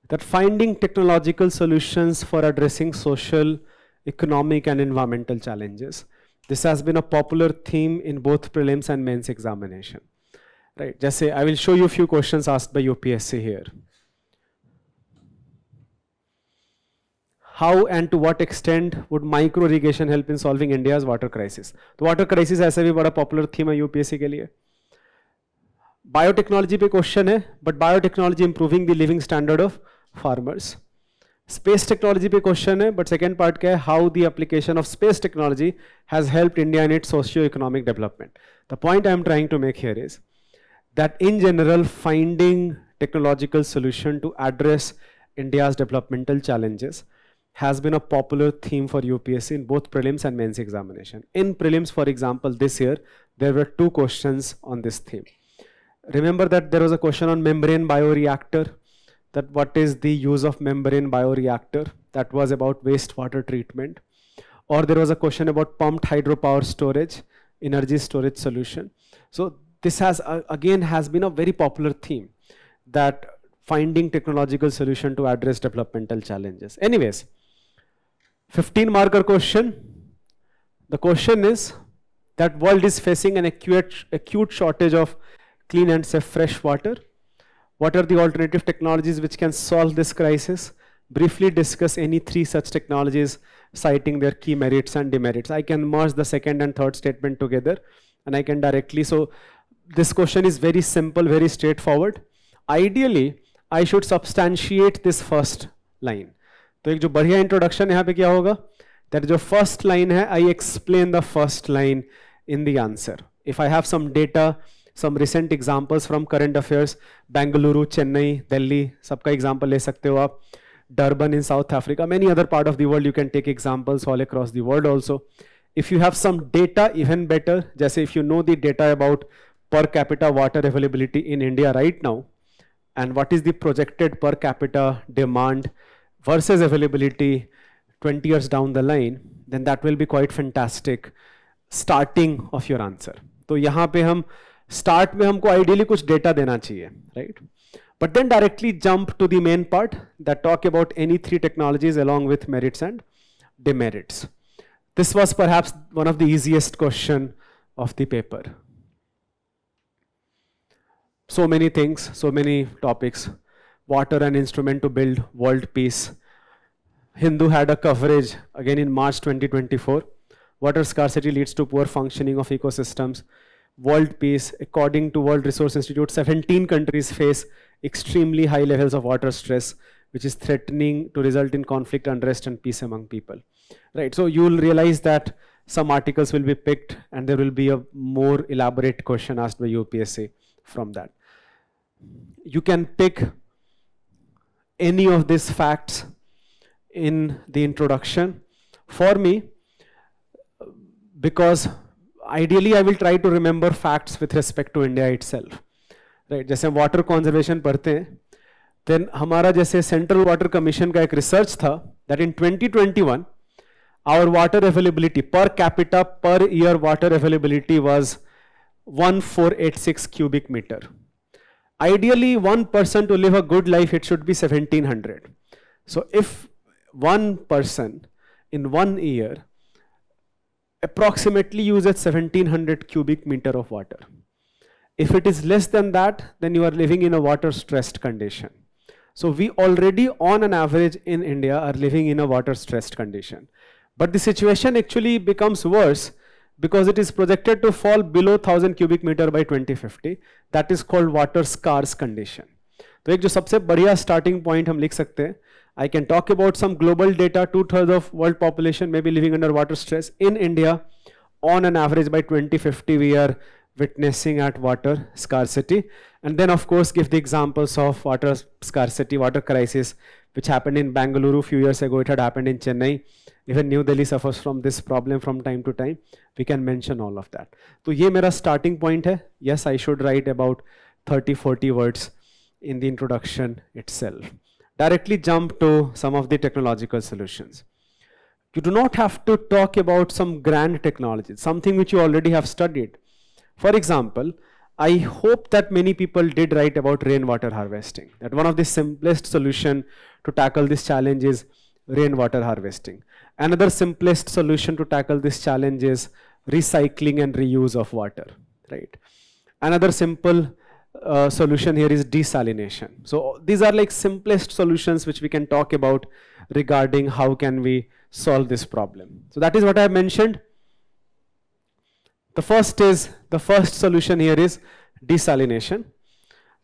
that finding technological solutions for addressing social, economic and environmental challenges. This has been a popular theme in both prelims and mains examination. Right, just say, I will show you a few questions asked by UPSC here. How and to what extent would micro irrigation help in solving India's water crisis? तो water crisis ऐसे भी बड़ा popular theme है UPSC के लिए. Biotechnology पे question है, but biotechnology improving the living standard of farmers. Space technology पे question है, but second part क्या है, how the application of space technology has helped India in its socio-economic development. The point I am trying to make here is that in general, finding technological solution to address India's developmental challenges has been a popular theme for UPSC in both prelims and mains examination. In prelims, for example, this year, there were 2 questions on this theme. Remember that there was a question on membrane bioreactor, that what is the use of membrane bioreactor? That was about wastewater treatment. Or there was a question about pumped hydropower storage, energy storage solution. So this has, again, has been a very popular theme, that finding technological solution to address developmental challenges. Anyways, 15 marker question. The question is that world is facing an acute shortage of clean and safe fresh water. What are the alternative technologies which can solve this crisis? Briefly discuss any 3 such technologies, citing their key merits and demerits. I can merge the second and third statement together and I can directly, so this question is very simple, very straightforward. Ideally, I should substantiate this first line. तो एक जो बढ़िया introduction यहाँ पे क्या होगा, that जो first line है, I explain the first line in the answer. If I have some data, some recent examples from current affairs, Bengaluru, Chennai, Delhi, सबका example ले सकते हो आप, Durban in South Africa, many other part of the world, you can take examples all across the world also. If you have some data, even better, जैसे if you know the data about per capita water availability in India right now, and what is the projected per capita demand versus availability 20 years down the line, then that will be quite fantastic starting of your answer. तो यहाँ पे हम start में हमको ideally कुछ data देना चाहिए, right? But then directly jump to the main part that talk about any 3 technologies along with merits and demerits. This was perhaps one of the easiest question of the paper. So many things, so many topics. Water an instrument to build world peace. Hindu had a coverage again in March 2024. Water scarcity leads to poor functioning of ecosystems. World peace, according to World Resource Institute, 17 countries face extremely high levels of water stress, which is threatening to result in conflict, unrest, and peace among people. Right, so you will realize that some articles will be picked and there will be a more elaborate question asked by UPSC from that. You can pick any of these facts in the introduction. For me, because ideally I will try to remember facts with respect to India itself. Right, जैसे water conservation पढ़ते हैं, then हमारा जैसे Central Water Commission का एक research था that in 2021 our water availability per capita per year water availability was 1486 cubic meter. Ideally, one person to live a good life, it should be 1700. So if one person in 1 year approximately uses 1700 cubic meter of water, if it is less than that, then you are living in a water stressed condition. So we already on an average in India are living in a water stressed condition. But the situation actually becomes worse because it is projected to fall below 1000 cubic meter by 2050. That is called water scarce condition. तो एक जो सबसे बढ़िया starting point हम लिख सकते हैं, I can talk about some global data. 2/3 of world population may be living under water stress. In India, on an average by 2050, we are witnessing at water scarcity. And then of course give the examples of water scarcity, water crisis, which happened in Bengaluru a few years ago. It had happened in Chennai. Even New Delhi suffers from this problem from time to time. We can mention all of that. So ये मेरा starting point है. Yes, I should write about 30-40 words in the introduction itself. Directly jump to some of the technological solutions. You do not have to talk about some grand technology, something which you already have studied. For example, I hope that many people did write about rainwater harvesting. That one of the simplest solution to tackle this challenge is rainwater harvesting. Another simplest solution to tackle this challenge is recycling and reuse of water, right? Another simple solution here is desalination. So these are like simplest solutions which we can talk about regarding how can we solve this problem. So that is what I have mentioned. The first solution here is desalination.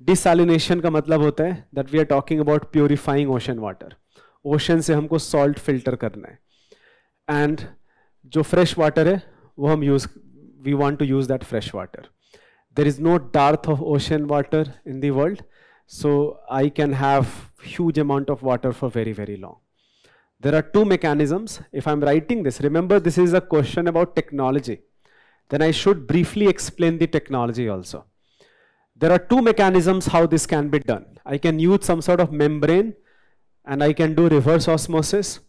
Desalination का मतलब होता है that we are talking about purifying ocean water. Ocean से हमको salt filter करना है. And जो fresh water है वो हम we want to use that fresh water. There is no dearth of ocean water in the world, so I can have huge amount of water for very, very long. There are two mechanisms. If I'm writing this, remember this is a question about technology. Then I should briefly explain the technology also. There are two mechanisms how this can be done. I can use some sort of membrane and I can do reverse osmosis.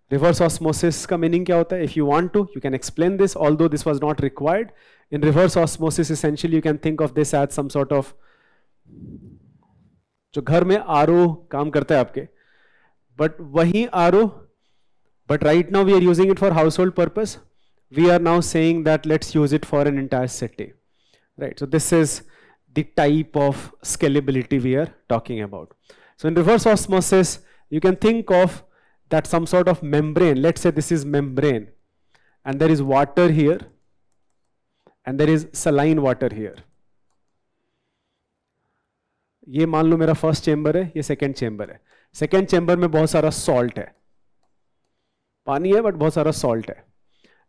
Reverse osmosis का meaning क्या होता है? If you want to, you can explain this, although this was not required. In reverse osmosis, essentially you can think of this as some sort of जो घर में RO काम करता है आपके, but वही RO, but right now we are using it for household purpose. We are now saying that let's use it for an entire city, right? So this is the type of scalability we are talking about. So in reverse osmosis, you can think of that some sort of membrane. Let's say this is membrane, and there is water here, and there is saline water here. ये मान लो मेरा first chamber है, ये second chamber है. Second chamber में बहुत सारा salt है, पानी है बट बहुत सारा सॉल्ट है.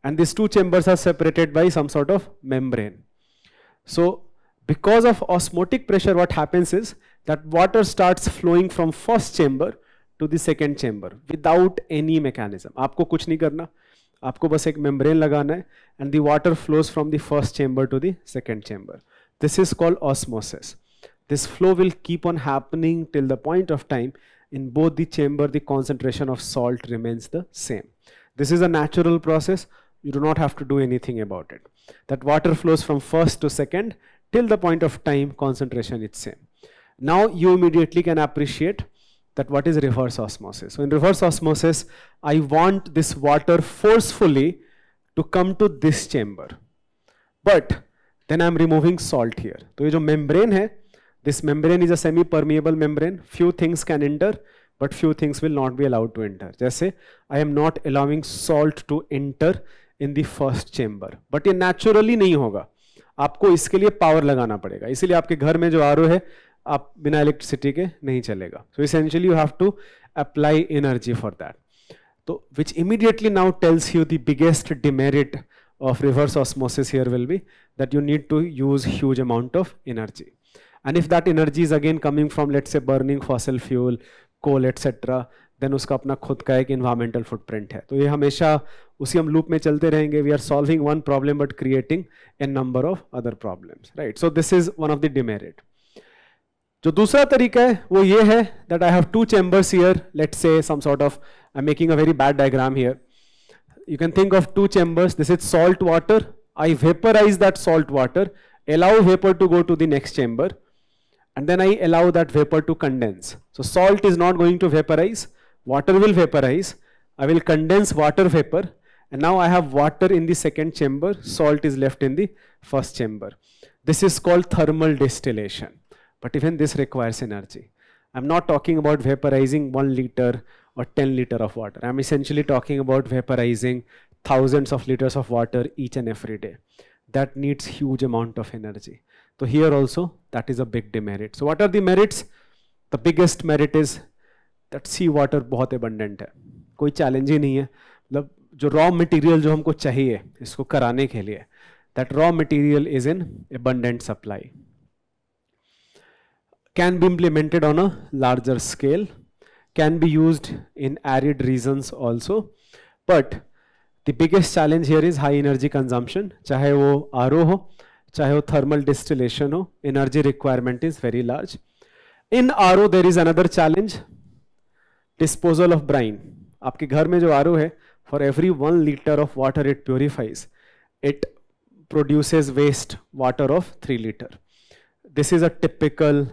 And these two chambers are separated by some sort of membrane. So because of osmotic pressure, what happens is that water starts flowing from first chamber to the second chamber without any mechanism. आपको कुछ नहीं करना, आपको बस एक membrane लगाना है, and the water flows from the first chamber to the second chamber. This is called osmosis. This flow will keep on happening till the point of time in both the chamber the concentration of salt remains the same. This is a natural process. You do not have to do anything about it. That water flows from first to second till the point of time concentration is same. Now you immediately can appreciate that what is reverse osmosis. So in reverse osmosis, I want this water forcefully to come to this chamber. But then I'm removing salt here. So ये जो membrane है, this membrane is a semi-permeable membrane. Few things can enter, but few things will not be allowed to enter. जैसे I am not allowing salt to enter in the first chamber. But ये naturally नहीं होगा. आपको इसके लिए power लगाना पड़ेगा. इसीलिए आपके घर में जो RO है, आप बिना electricity के नहीं चलेगा. So essentially you have to apply energy for that. So which immediately now tells you the biggest demerit of reverse osmosis here will be that you need to use huge amount of energy. And if that energy is again coming from, let's say, burning fossil fuel, coal, etc., then उसका अपना खुद का एक environmental footprint है. तो ये हमेशा उसी हम loop में चलते रहेंगे. We are solving one problem but creating a number of other problems, right? So this is one of the demerit. जो दूसरा तरीका है वो ये है that I have two chambers here. Let's say some sort of, I'm making a very bad diagram here. You can think of two chambers. This is salt water. I vaporize that salt water, allow vapor to go to the next chamber, and then I allow that vapor to condense. So salt is not going to vaporize, water will vaporize, I will condense water vapor, and now I have water in the second chamber, salt is left in the first chamber. This is called thermal distillation. But even this requires energy. I'm not talking about vaporizing 1 liter or 10 liter of water. I'm essentially talking about vaporizing thousands of liters of water each and every day. That needs huge amount of energy. So here also, that is a big demerit. So what are the merits? The biggest merit is that sea water बहुत abundant है. कोई challenge ही नहीं है. मतलब जो raw material जो हमको चाहिए इसको कराने के लिए, that raw material is in abundant supply. Can be implemented on a larger scale, can be used in arid regions also, but the biggest challenge here is high energy consumption. चाहे वो RO हो, चाहे वो thermal distillation हो, energy requirement is very large. In RO there is another challenge, disposal of brine. आपके घर में जो RO है, for every 1 liter of water it purifies, it produces waste water of 3 liter. This is a typical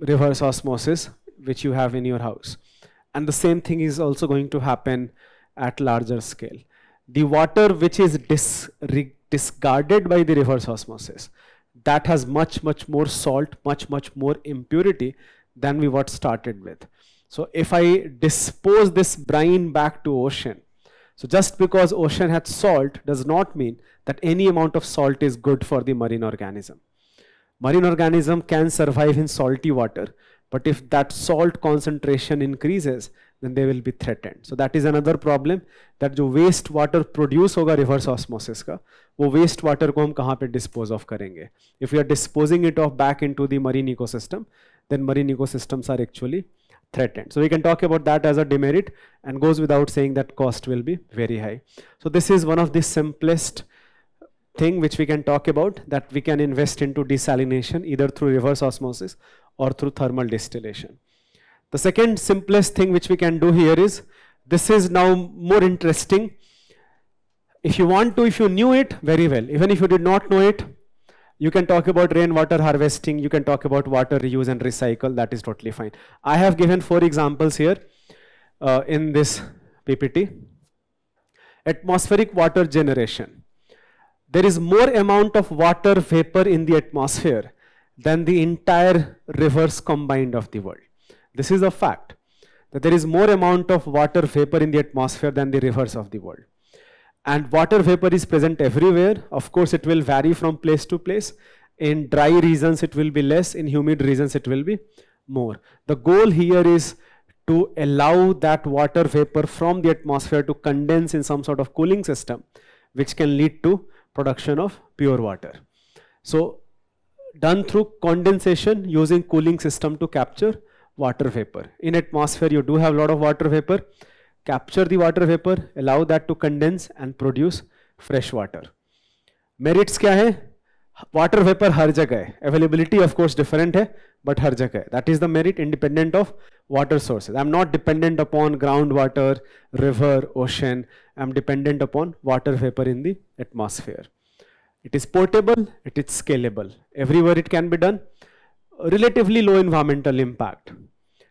reverse osmosis which you have in your house. And the same thing is also going to happen at larger scale. The water which is discarded by the reverse osmosis, that has much more salt, much more impurity than we what started with. So if I dispose this brine back to ocean, so just because ocean has salt does not mean that any amount of salt is good for the marine organism. Marine organism can survive in salty water, but if that salt concentration increases, then they will be threatened. So that is another problem, that जो waste water produce होगा reverse osmosis का, वो waste water को हम कहाँ पे dispose of करेंगे? If we are disposing it off back into the marine ecosystem, then marine ecosystems are actually threatened. So we can talk about that as a demerit, and goes without saying that cost will be very high. So this is one of the simplest thing which we can talk about, that we can invest into desalination either through reverse osmosis or through thermal distillation. The second simplest thing which we can do here is, this is now more interesting. If you want to, if you knew it, very well. Even if you did not know it, you can talk about rainwater harvesting, you can talk about water reuse and recycle, that is totally fine. I have given 4 examples here in this PPT. Atmospheric water generation. There is more amount of water vapor in the atmosphere than the entire rivers combined of the world. This is a fact, that there is more amount of water vapor in the atmosphere than the rivers of the world. And water vapor is present everywhere. Of course, it will vary from place to place. In dry regions, it will be less. In humid regions, it will be more. The goal here is to allow that water vapor from the atmosphere to condense in some sort of cooling system, which can lead to production of pure water. So done through condensation using cooling system to capture water vapor. In atmosphere, you do have a lot of water vapor. Capture the water vapor, allow that to condense and produce fresh water. Merits क्या है? Water vapor हर जगह है. Availability of course different है, but हर जगह है. That is the merit, independent of water sources. I'm not dependent upon groundwater, river, ocean. I'm dependent upon water vapor in the atmosphere. It is portable, it is scalable. Everywhere it can be done. Relatively low environmental impact.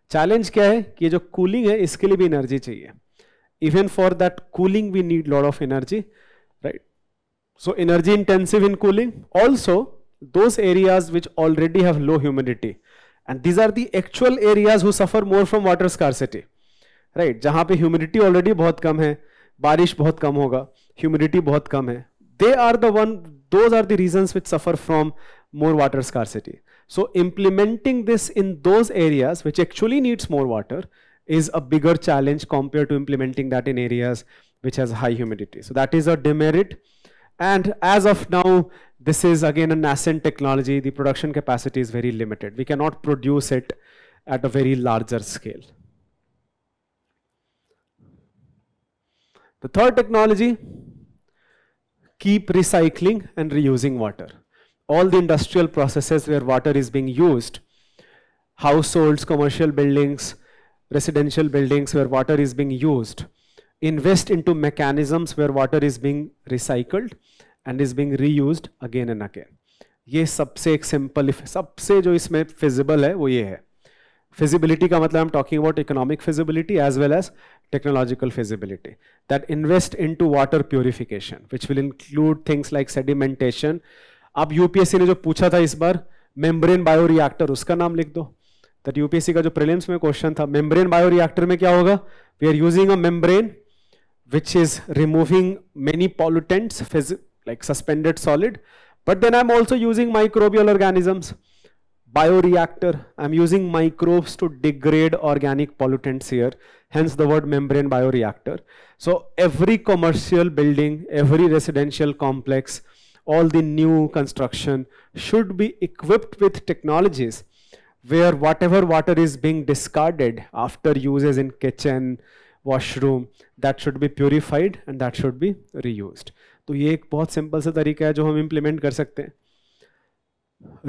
Challenge क्या है कि जो cooling है इसके लिए भी energy चाहिए. Even for that cooling we need lot of energy, right? So energy intensive in cooling. Also those areas which already have low humidity, and these are the actual areas who suffer more from water scarcity, right? जहाँ पे humidity already बहुत कम है, बारिश बहुत कम होगा, humidity बहुत कम है. Those are the reasons which suffer from more water scarcity. So implementing this in those areas which actually needs more water is a bigger challenge compared to implementing that in areas which has high humidity. So that is a demerit. And as of now, this is again a nascent technology. The production capacity is very limited. We cannot produce it at a very larger scale. The third technology, keep recycling and reusing water. All the industrial processes where water is being used, households, commercial buildings, residential buildings where water is being used, invest into mechanisms where water is being recycled and is being reused again and again. ये सबसे एक simple, सबसे जो इसमें feasible है वो ये है. Feasibility का मतलब I'm talking about economic feasibility as well as technological feasibility. That invest into water purification, which will include things like sedimentation. अब UPSC ने जो पूछा था इस बार membrane bioreactor, उसका नाम लिख दो. That UPSC का जो prelims में question था, membrane bioreactor में क्या होगा? We are using a membrane which is removing many pollutants, like suspended solid, but then I'm also using microbial organisms. Bioreactor, I'm using microbes to degrade organic pollutants here, hence the word membrane bioreactor. So every commercial building, every residential complex, all the new construction should be equipped with technologies where whatever water is being discarded after uses in kitchen, washroom, that should be purified and that should be reused. तो ये एक बहुत simple सा तरीका है जो हम implement कर सकते हैं.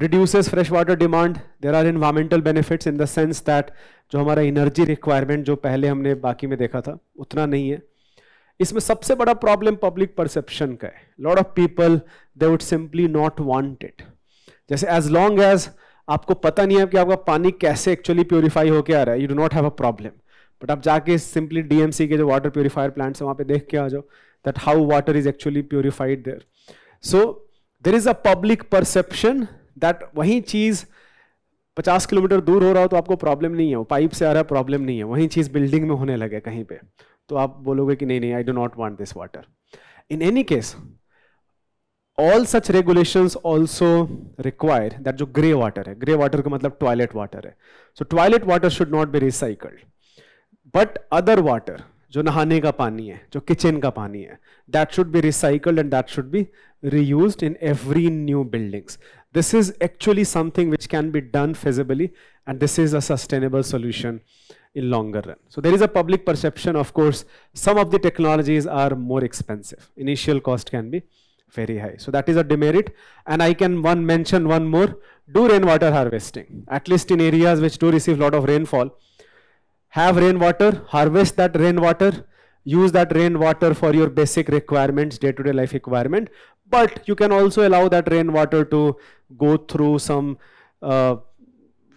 Reduces fresh water demand. There are environmental benefits in the sense that जो हमारा energy requirement जो पहले हमने बाकी में देखा था उतना नहीं है. इसमें सबसे बड़ा प्रॉब्लम पब्लिक परसेप्शन का है. Lot of people they would simply not want it. जैसे एज लॉन्ग एज आपको पता नहीं है कि आपका पानी कैसे एक्चुअली प्योरीफाई होके आ रहा है, you do not have a problem. But आप जाके सिंपली डीएमसी के जो वाटर प्योरीफायर प्लांट्स है वहां पे देख के आ जाओ that how water is actually purified there. So there is a public perception that वही चीज 50 किलोमीटर दूर हो रहा हो तो आपको प्रॉब्लम नहीं है, वो पाइप से आ रहा है प्रॉब्लम नहीं है, वही चीज बिल्डिंग में होने लगे कहीं पे तो आप बोलोगे कि नहीं नहीं I do not want this water. In any case all such regulations also require that जो grey water है, grey water का मतलब toilet water है, so toilet water should not be recycled, but other water जो नहाने का पानी है, जो किचन का पानी है, that should be recycled and that should be reused in every new buildings. This is actually something which can be done feasibly and this is a sustainable solution in longer run. So there is a public perception, of course, some of the technologies are more expensive. Initial cost can be very high. So that is a demerit. And I can mention one more, do rainwater harvesting, at least in areas which do receive a lot of rainfall. Have rainwater, harvest that rainwater, use that rainwater for your basic requirements, day-to-day life requirement. But you can also allow that rainwater to go through some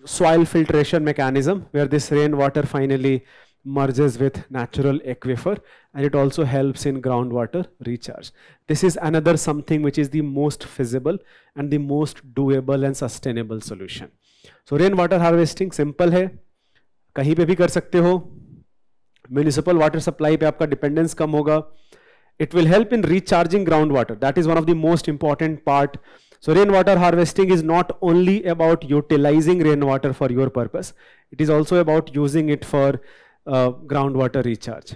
soil filtration mechanism where this rainwater finally merges with natural aquifer, and it also helps in groundwater recharge. This is another something which is the most feasible and the most doable and sustainable solution. So rainwater harvesting simple है, कहीं पे भी कर सकते हो. Municipal water supply पे आपका dependence कम होगा. It will help in recharging groundwater. That is one of the most important part. So rainwater harvesting is not only about utilizing rainwater for your purpose. It is also about using it for groundwater recharge.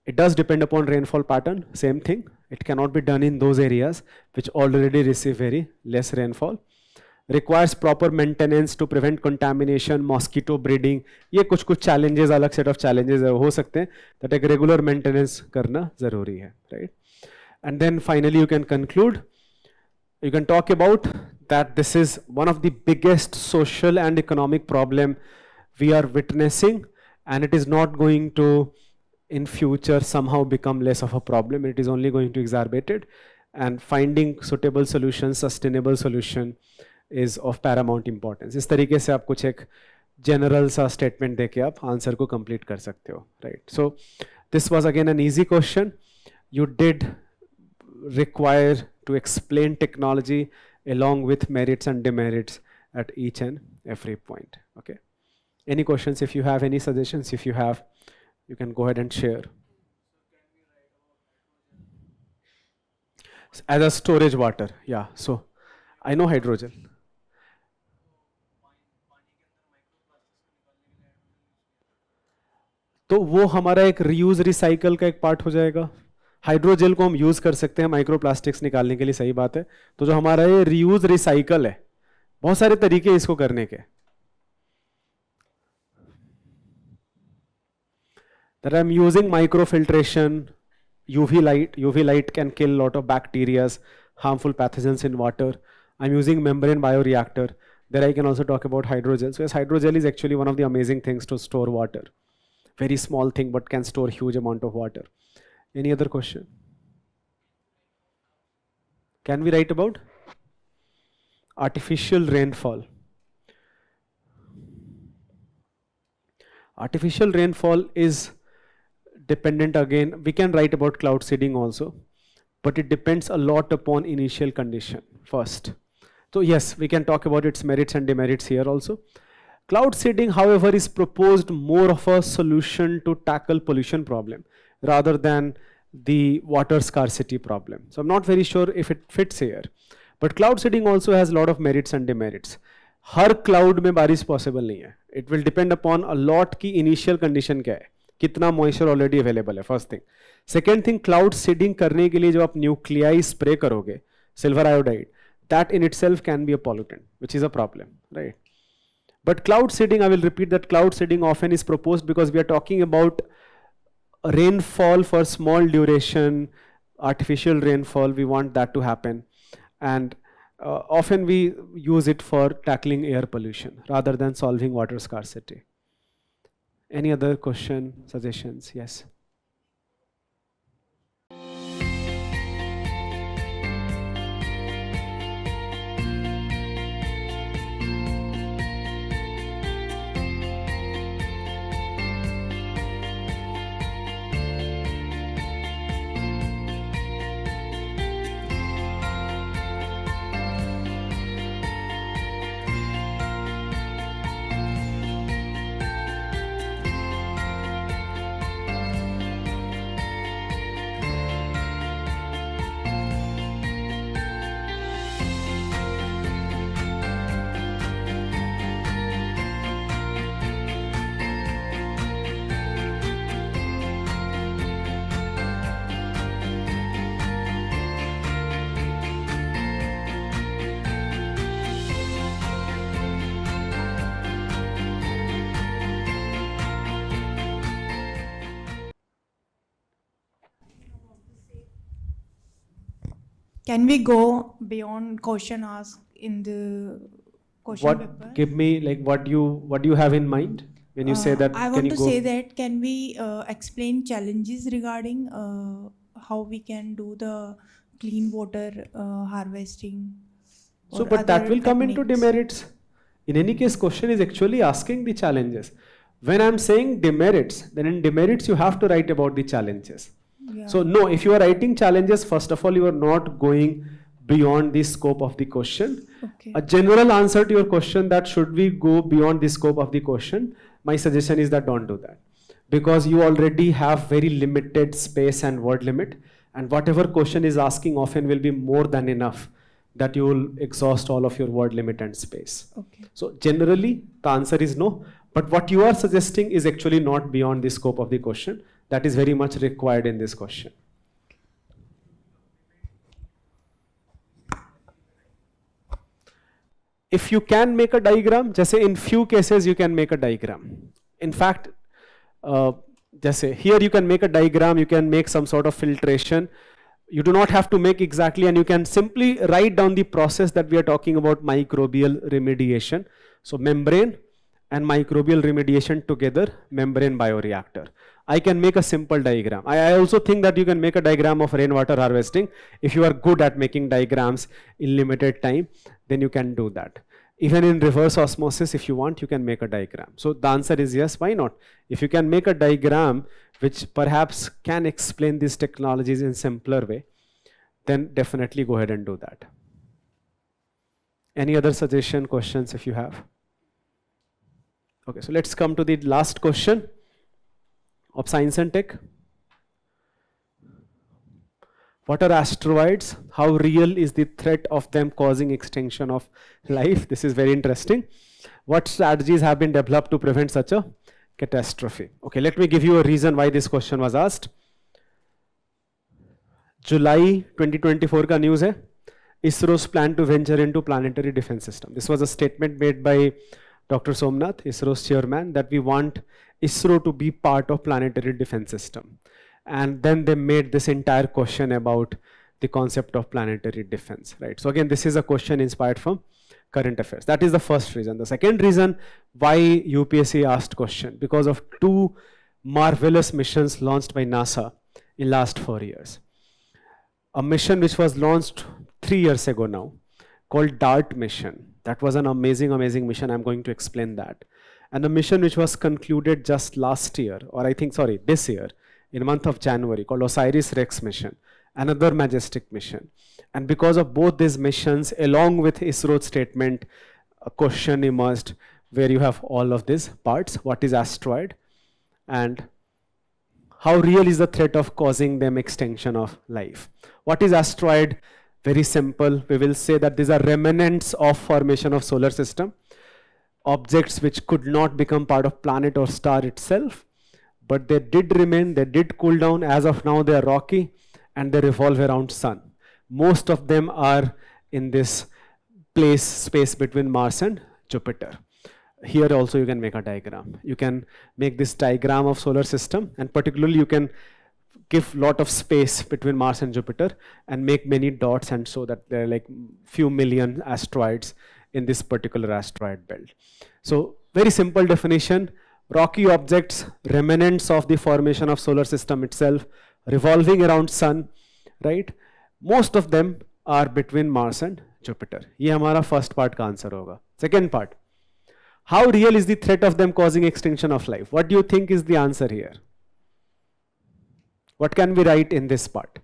It does depend upon rainfall pattern, same thing. It cannot be done in those areas which already receive very less rainfall. Requires proper maintenance to prevent contamination, mosquito breeding. ये कुछ challenges, अलग set of challenges हो सकते हैं, that एक regular maintenance करना ज़रूरी है, right? And then finally you can conclude. You can talk about that this is one of the biggest social and economic problem we are witnessing, and it is not going to in future somehow become less of a problem. It is only going to exacerbate it, and finding suitable solutions, sustainable solution is of paramount importance. इस तरीके से आप कुछ एक general सा statement देके आप answer को complete कर सकते हो, right? So this was again an easy question. You did require to explain technology along with merits and demerits at each and every point. Okay. Any questions? If you have any suggestions, if you have, you can go ahead and share. As a storage water, yeah. So I know hydrogen. तो वो हमारा एक reuse recycle का एक part हो जाएगा. Hydrogel को हम यूज कर सकते हैं माइक्रोप्लास्टिक्स निकालने के लिए, सही बात है. तो जो हमारा ये रीयूज रिसाइकल है, बहुत सारे तरीके इसको करने के. That I'm using microfiltration, UV light. UV light can kill a lot of bacteria, harmful pathogens in water. I'm using membrane bioreactor. There I can also talk about hydrogel. So yes, hydrogel is actually one of the amazing things to store water. Very small thing, but can store huge amount of water. Any other question? Can we write about artificial rainfall? Artificial rainfall is dependent again. We can write about cloud seeding also, but it depends a lot upon initial condition first. So yes, we can talk about its merits and demerits here also. Cloud seeding, however, is proposed more of a solution to tackle pollution problem rather than the water scarcity problem. So I'm not very sure if it fits here. But cloud seeding also has a lot of merits and demerits. Her cloud में बारिश possible नहीं है. It will depend upon a lot की initial condition क्या है, कितना moisture already available है, first thing. Second thing, cloud seeding करने के लिए जो आप nuclei spray करोगे, silver iodide, that in itself can be a pollutant, which is a problem, right? But cloud seeding, I will repeat that cloud seeding often is proposed because we are talking about rainfall for small duration, artificial rainfall, we want that to happen. And often we use it for tackling air pollution rather than solving water scarcity. Any other question, suggestions? Yes. Can we go beyond question asked in the question paper? What, give me like what you have in mind when you say that? I Can want you to go? say that can we explain challenges regarding how we can do the clean water harvesting? So, or but that other will come into techniques? demerits. In any case, question is actually asking the challenges. When I'm saying demerits, then in demerits you have to write about the challenges. Yeah. So no, if you are writing challenges, first of all, you are not going beyond the scope of the question. Okay. A general answer to your question that should we go beyond the scope of the question, my suggestion is that don't do that. Because you already have very limited space and word limit, and whatever question is asking often will be more than enough that you will exhaust all of your word limit and space. Okay. So generally, the answer is no. But what you are suggesting is actually not beyond the scope of the question. That is very much required in this question. If you can make a diagram, just say in few cases you can make a diagram. In fact, just say here you can make a diagram, you can make some sort of filtration. You do not have to make exactly, and you can simply write down the process that we are talking about, microbial remediation. So membrane and microbial remediation together, membrane bioreactor. I can make a simple diagram. I also think that you can make a diagram of rainwater harvesting. If you are good at making diagrams in limited time, then you can do that. Even in reverse osmosis, if you want, you can make a diagram. So the answer is yes, why not? If you can make a diagram which perhaps can explain these technologies in simpler way, then definitely go ahead and do that. Any other suggestion, questions if you have? Okay, so let's come to the last question of science and tech. What are asteroids? How real is the threat of them causing extinction of life? This is very interesting. What strategies have been developed to prevent such a catastrophe? Okay, let me give you a reason why this question was asked. July 2024 ka news hai. ISRO's plan to venture into planetary defense system. This was a statement made by Dr. Somnath, ISRO's chairman, that we want ISRO to be part of planetary defense system. And then they made this entire question about the concept of planetary defense, right? So again, this is a question inspired from current affairs. That is the first reason. The second reason why UPSC asked question, because of two marvelous missions launched by NASA in last 4 years. A mission which was launched 3 years ago now, called DART mission. That was an amazing, amazing mission. I'm going to explain that. And a mission which was concluded just last year, or I think, sorry, this year, in the month of January, called OSIRIS-REx mission, another majestic mission. And because of both these missions, along with ISRO's statement, a question emerged where you have all of these parts. What is asteroid? And how real is the threat of causing them extinction of life? What is asteroid? Very simple. We will say that these are remnants of formation of solar system, objects which could not become part of planet or star itself, but they did remain, they did cool down. As of now, they are rocky and they revolve around sun. Most of them are in this space between Mars and Jupiter. Here also you can make a diagram. You can make this diagram of solar system, and particularly you can give lot of space between Mars and Jupiter and make many dots, and so that there are like few million asteroids in this particular asteroid belt. So very simple definition, rocky objects, remnants of the formation of solar system itself, revolving around sun, right? Most of them are between Mars and Jupiter. ये हमारा first part का answer होगा. Second part, how real is the threat of them causing extinction of life? What do you think is the answer here? What can we write in this part?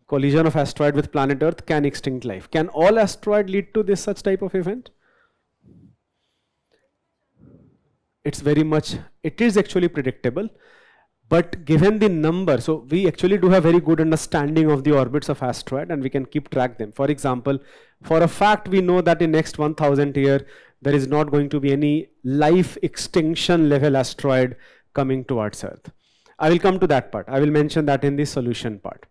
Collision of asteroid with planet Earth can extinct life. Can all asteroid lead to this such type of event? It's very much, it is actually predictable, but given the number, so we actually do have very good understanding of the orbits of asteroid and we can keep track them. For example, for a fact we know that in next 1000 years, there is not going to be any life extinction level asteroid coming towards Earth. I will come to that part. I will mention that in the solution part.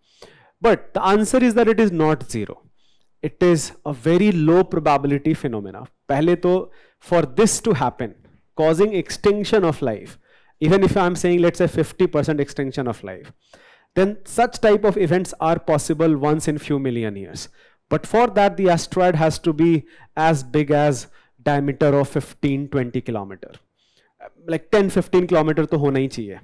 But the answer is that it is not zero. It is a very low probability phenomena. Pehle to, for this to happen, causing extinction of life, even if I'm saying let's say 50% extinction of life, then such type of events are possible once in few million years. But for that, the asteroid has to be as big as diameter of 15-20 kilometer. Like 10-15 kilometer तो होना ही चाहिए.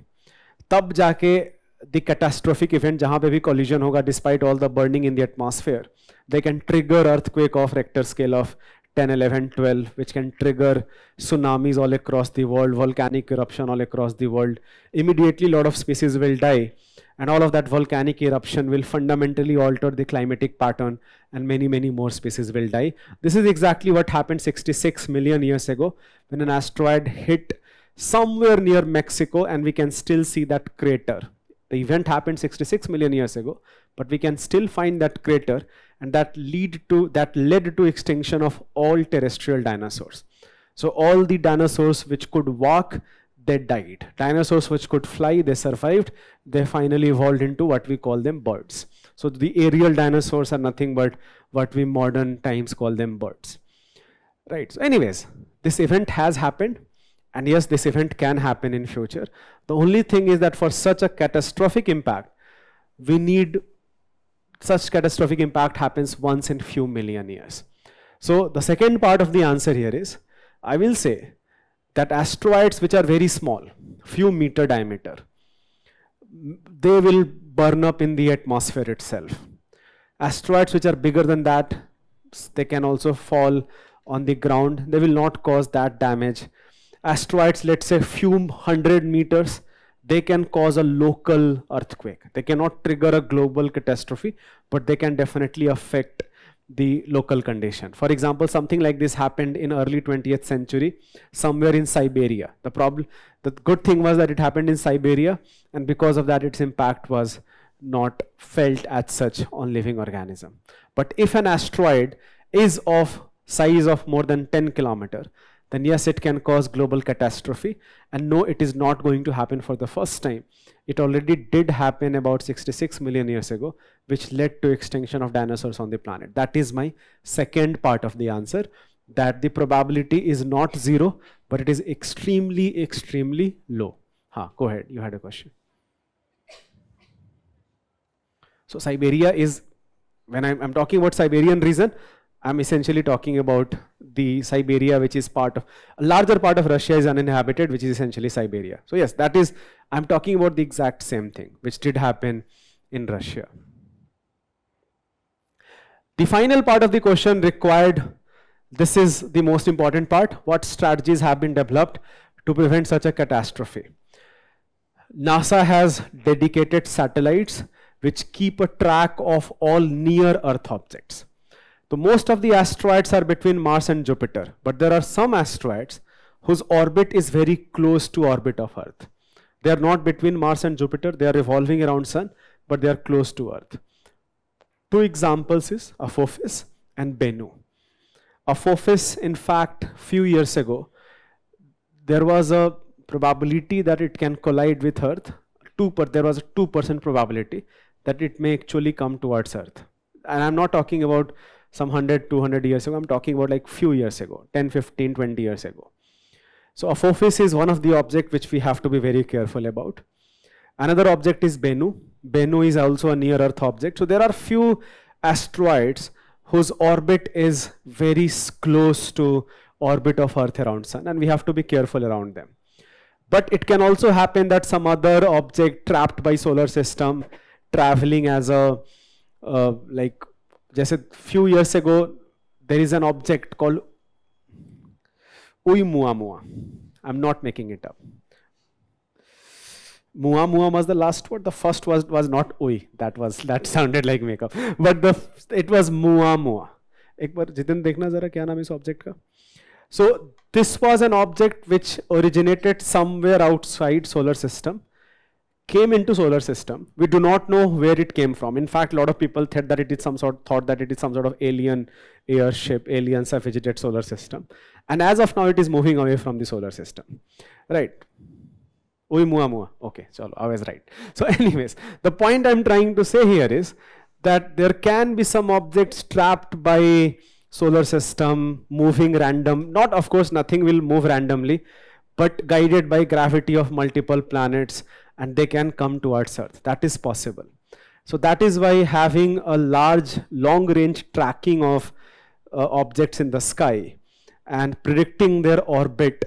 तब जाके the catastrophic event जहाँ पे भी collision होगा, despite all the burning in the atmosphere, they can trigger earthquake of Richter scale of 10, 11, 12, which can trigger tsunamis all across the world, volcanic eruption all across the world. Immediately, a lot of species will die, and all of that volcanic eruption will fundamentally alter the climatic pattern, and many, many more species will die. This is exactly what happened 66 million years ago when an asteroid hit somewhere near Mexico, and we can still see that crater. The event happened 66 million years ago, but we can still find that crater, and that led to extinction of all terrestrial dinosaurs. So all the dinosaurs which could walk, they died. Dinosaurs which could fly, they survived. They finally evolved into what we call them birds. So the aerial dinosaurs are nothing but what we modern times call them birds. Right. So anyways, this event has happened. And yes, this event can happen in future. The only thing is that for such a catastrophic impact, we need such catastrophic impact happens once in few million years. So the second part of the answer here is, I will say that asteroids which are very small, few meter diameter, they will burn up in the atmosphere itself. Asteroids which are bigger than that, they can also fall on the ground. They will not cause that damage. Asteroids, let's say few hundred meters, they can cause a local earthquake. They cannot trigger a global catastrophe, but they can definitely affect the local condition. For example, something like this happened in early 20th century, somewhere in Siberia. The good thing was that it happened in Siberia, and because of that, its impact was not felt as such on living organism. But if an asteroid is of size of more than 10 kilometer, then yes, it can cause global catastrophe. And no, it is not going to happen for the first time. It already did happen about 66 million years ago, which led to extinction of dinosaurs on the planet. That is my second part of the answer, that the probability is not zero, but it is extremely, extremely low. Go ahead, you had a question. So Siberia is, when I'm talking about Siberian region, I'm essentially talking about the Siberia, which is part of, a larger part of Russia is uninhabited, which is essentially Siberia. So yes, that is, I'm talking about the exact same thing, which did happen in Russia. The final part of the question required, this is the most important part, what strategies have been developed to prevent such a catastrophe? NASA has dedicated satellites which keep a track of all near Earth objects. So most of the asteroids are between Mars and Jupiter, but there are some asteroids whose orbit is very close to orbit of Earth. They are not between Mars and Jupiter, they are revolving around Sun, but they are close to Earth. Two examples is Apophis and Bennu. Apophis, in fact, few years ago, there was a probability that it can collide with Earth. There was a 2% probability that it may actually come towards Earth. And I'm not talking about some 100, 200 years ago, I'm talking about like few years ago, 10, 15, 20 years ago. So Apophis is one of the objects which we have to be very careful about. Another object is Bennu. Bennu is also a near Earth object. So there are few asteroids whose orbit is very close to orbit of Earth around Sun, and we have to be careful around them. But it can also happen that some other object trapped by solar system traveling as a like, just a few years ago, there is an object called Oumuamua. I'm not making it up. Muamua was the last word. The first was not Oi. That sounded like makeup. But it was Muamua. एक बार जितिन देखना जरा क्या नाम है इस object का. So this was an object which originated somewhere outside solar system, came into solar system. We do not know where it came from. In fact, a lot of people thought that it is some sort of alien airship, alien surface solar system. And as of now, it is moving away from the solar system. Right. Oumuamua. Okay, so I was right. So anyways, the point I'm trying to say here is that there can be some objects trapped by solar system moving random. Not, of course, nothing will move randomly, but guided by gravity of multiple planets, and they can come towards Earth. That is possible. So that is why having a large, long-range tracking of objects in the sky and predicting their orbit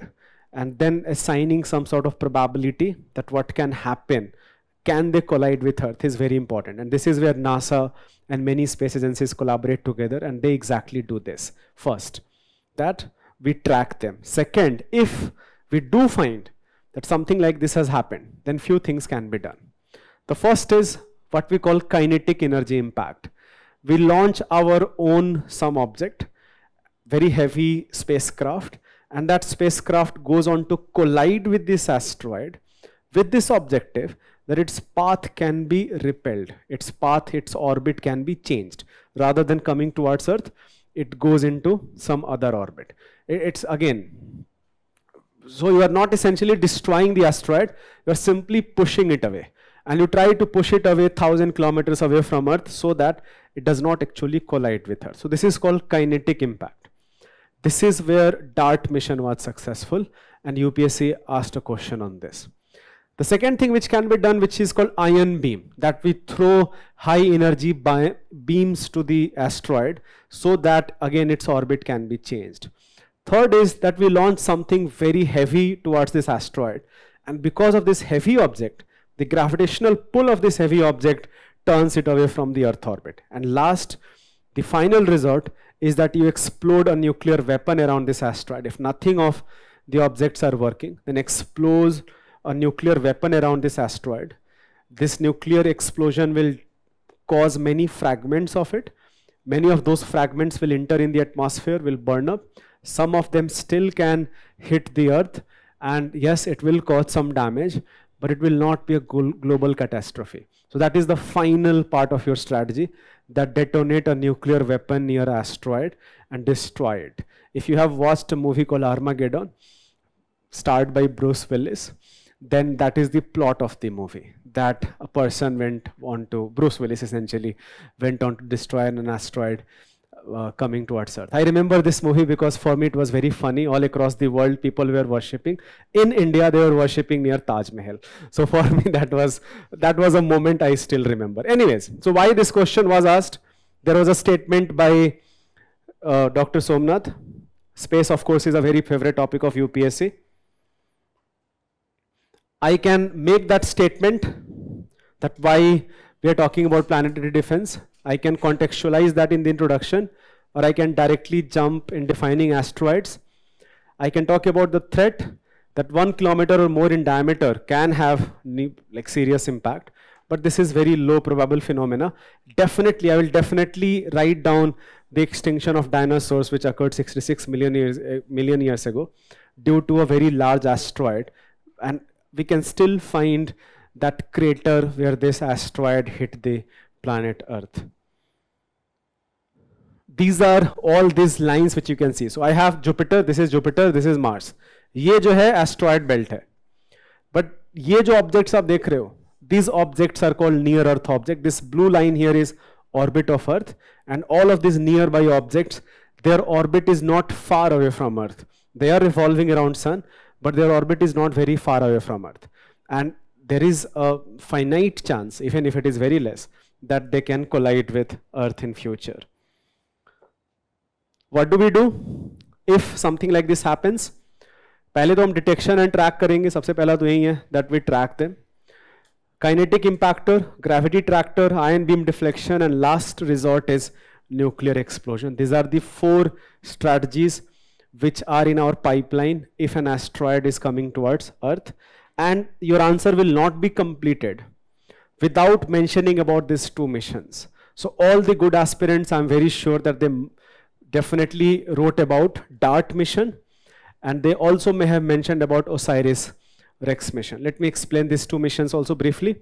and then assigning some sort of probability that what can happen, can they collide with Earth, is very important. And this is where NASA and many space agencies collaborate together, and they exactly do this. First, that we track them. Second, if we do find that something like this has happened, then few things can be done. The first is what we call kinetic energy impact. We launch our own some object, very heavy spacecraft, and that spacecraft goes on to collide with this asteroid with this objective that its path can be repelled, its path, its orbit can be changed. Rather than coming towards Earth, it goes into some other orbit. It's again, so you are not essentially destroying the asteroid, you are simply pushing it away. And you try to push it away 1,000 kilometers away from Earth so that it does not actually collide with Earth. So this is called kinetic impact. This is where DART mission was successful, and UPSC asked a question on this. The second thing which can be done, which is called ion beam, that we throw high energy beams to the asteroid so that again its orbit can be changed. Third is that we launch something very heavy towards this asteroid, and because of this heavy object, the gravitational pull of this heavy object turns it away from the Earth orbit. And last, the final result is that you explode a nuclear weapon around this asteroid. If nothing of the objects are working, then explodes a nuclear weapon around this asteroid. This nuclear explosion will cause many fragments of it. Many of those fragments will enter in the atmosphere, will burn up. Some of them still can hit the Earth, and yes, it will cause some damage, but it will not be a global catastrophe. So that is the final part of your strategy, that detonate a nuclear weapon near an asteroid and destroy it. If you have watched a movie called Armageddon, starred by Bruce Willis, then that is the plot of the movie, that a person went on to, Bruce Willis essentially, went on to destroy an asteroid coming towards Earth. I remember this movie because for me it was very funny. All across the world people were worshipping. In India they were worshipping near Taj Mahal. So for me that was a moment I still remember. Anyways, so why this question was asked? There was a statement by Dr. Somnath. Space of course is a very favorite topic of UPSC. I can make that statement that why we are talking about planetary defense. I can contextualize that in the introduction, or I can directly jump in defining asteroids. I can talk about the threat that 1 kilometer or more in diameter can have like serious impact, but this is very low probable phenomena. Definitely, I will definitely write down the extinction of dinosaurs which occurred 66 million years ago due to a very large asteroid, and we can still find that crater where this asteroid hit the planet Earth. These are all these lines which you can see. So I have Jupiter, this is Mars. ये जो है asteroid belt है. But ये जो objects आप देख रहे हो, these objects are called near Earth object. This blue line here is orbit of Earth, and all of these nearby objects, their orbit is not far away from Earth. They are revolving around Sun, but their orbit is not very far away from Earth. And there is a finite chance, even if it is very less, that they can collide with Earth in future. What do we do if something like this happens? पहले तो हम detection and track करेंगे. सबसे पहला तो यही है that we track them. Kinetic impactor, gravity tractor, ion beam deflection, and last resort is nuclear explosion. These are the 4 strategies which are in our pipeline if an asteroid is coming towards Earth. And your answer will not be completed without mentioning about these 2 missions. So all the good aspirants, I'm very sure that they definitely wrote about DART mission, and they also may have mentioned about OSIRIS-REx mission. Let me explain these 2 missions also briefly.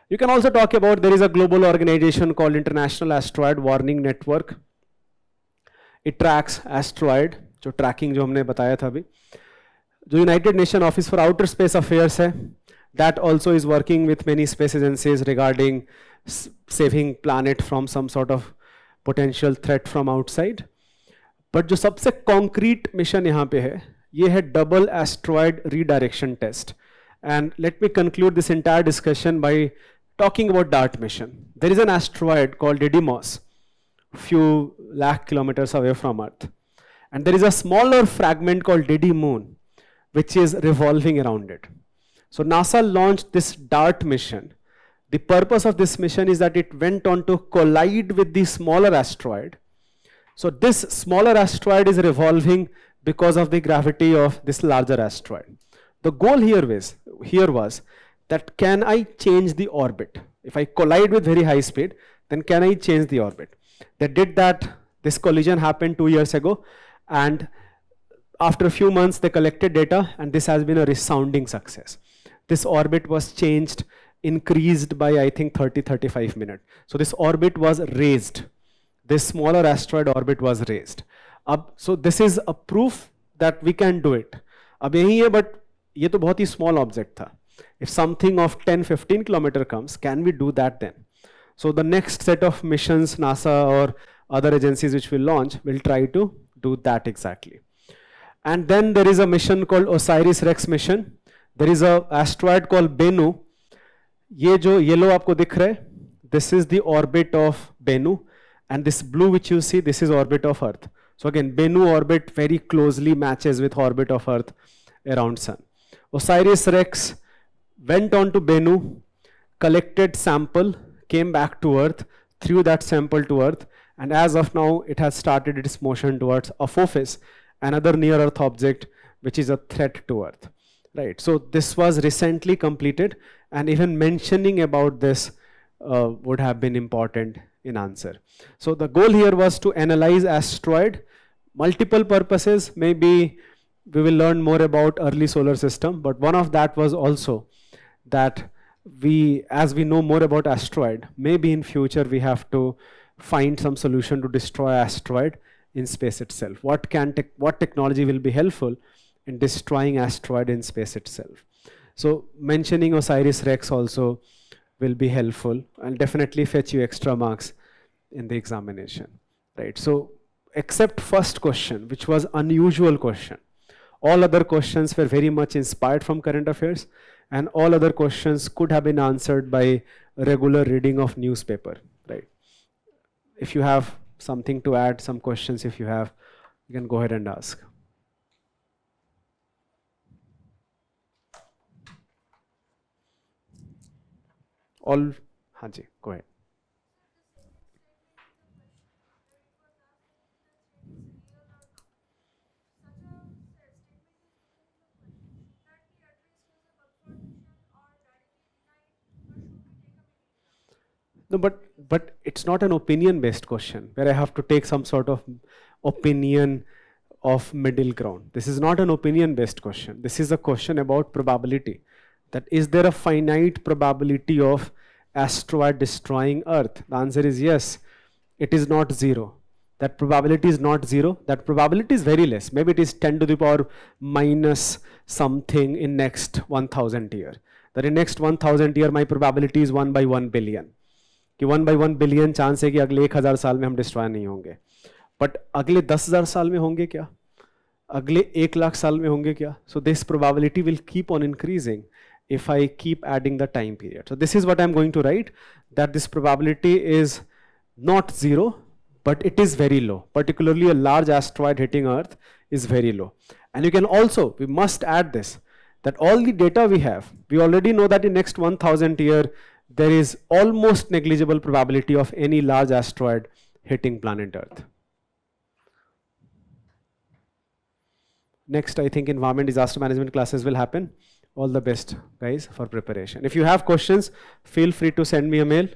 You can also talk about, there is a global organization called International Asteroid Warning Network. It tracks asteroid, जो tracking जो हमने बताया था अभी. जो United Nations Office for Outer Space Affairs है, that also is working with many space agencies regarding saving planet from some sort of potential threat from outside. But जो सबसे concrete mission यहाँ पे है, ये है double asteroid redirection test. And let me conclude this entire discussion by talking about DART mission. There is an asteroid called Didymos, few lakh kilometers away from Earth. And there is a smaller fragment called Diddy Moon, which is revolving around it. So NASA launched this DART mission. The purpose of this mission is that it went on to collide with the smaller asteroid. So this smaller asteroid is revolving because of the gravity of this larger asteroid. The goal here was that can I change the orbit? If I collide with very high speed, then can I change the orbit? They did that. This collision happened 2 years ago, and after a few months they collected data, and this has been a resounding success. This orbit was changed, increased by I think 30-35 minutes. So this orbit was raised. This smaller asteroid orbit was raised. So this is a proof that we can do it. अब यही है, but ये तो बहुत ही small object था. If something of 10-15 kilometer comes, can we do that then? So the next set of missions, NASA or other agencies which will launch, will try to do that exactly. And then there is a mission called OSIRIS-REx mission. There is an asteroid called Bennu. ये जो yellow आपको दिख रहा है, this is the orbit of Bennu, and this blue which you see, this is orbit of Earth. So again, Bennu orbit very closely matches with orbit of Earth around Sun. OSIRIS-REx went on to Bennu, collected sample, came back to Earth, threw that sample to Earth, and as of now, it has started its motion towards Apophis, another near-Earth object which is a threat to Earth. Right. So this was recently completed, and even mentioning about this would have been important in answer. So the goal here was to analyze asteroid, multiple purposes. Maybe we will learn more about early solar system, but one of that was also that as we know more about asteroid, maybe in future we have to find some solution to destroy asteroid in space itself. What technology will be helpful in destroying asteroid in space itself? So mentioning OSIRIS-REx also will be helpful and definitely fetch you extra marks in the examination, right? So except first question, which was unusual question, all other questions were very much inspired from current affairs, and all other questions could have been answered by regular reading of newspaper, right? If you have something to add, some questions if you have, you can go ahead and ask. All, Hanji, go ahead. No, but it's not an opinion-based question where I have to take some sort of opinion of middle ground. This is not an opinion-based question. This is a question about probability. That is there a finite probability of asteroid destroying Earth? The answer is yes. It is not zero. That probability is not zero. That probability is very less. Maybe it is 10 to the power minus something in next 1000 year. That in next 1000 year my probability is 1 by 1 billion. कि 1 by 1 billion chance है कि अगले 1000 साल में हम destroy नहीं होंगे, but अगले 10,000 साल में होंगे क्या, अगले 1 लाख साल में होंगे क्या? So this probability will keep on increasing if I keep adding the time period. So this is what I'm going to write, that this probability is not zero, but it is very low. Particularly a large asteroid hitting Earth is very low. And you can also, we must add this, that all the data we have, we already know that in next 1000 year, there is almost negligible probability of any large asteroid hitting planet Earth. Next, I think environment disaster management classes will happen. All the best, guys, for preparation. If you have questions, feel free to send me a mail.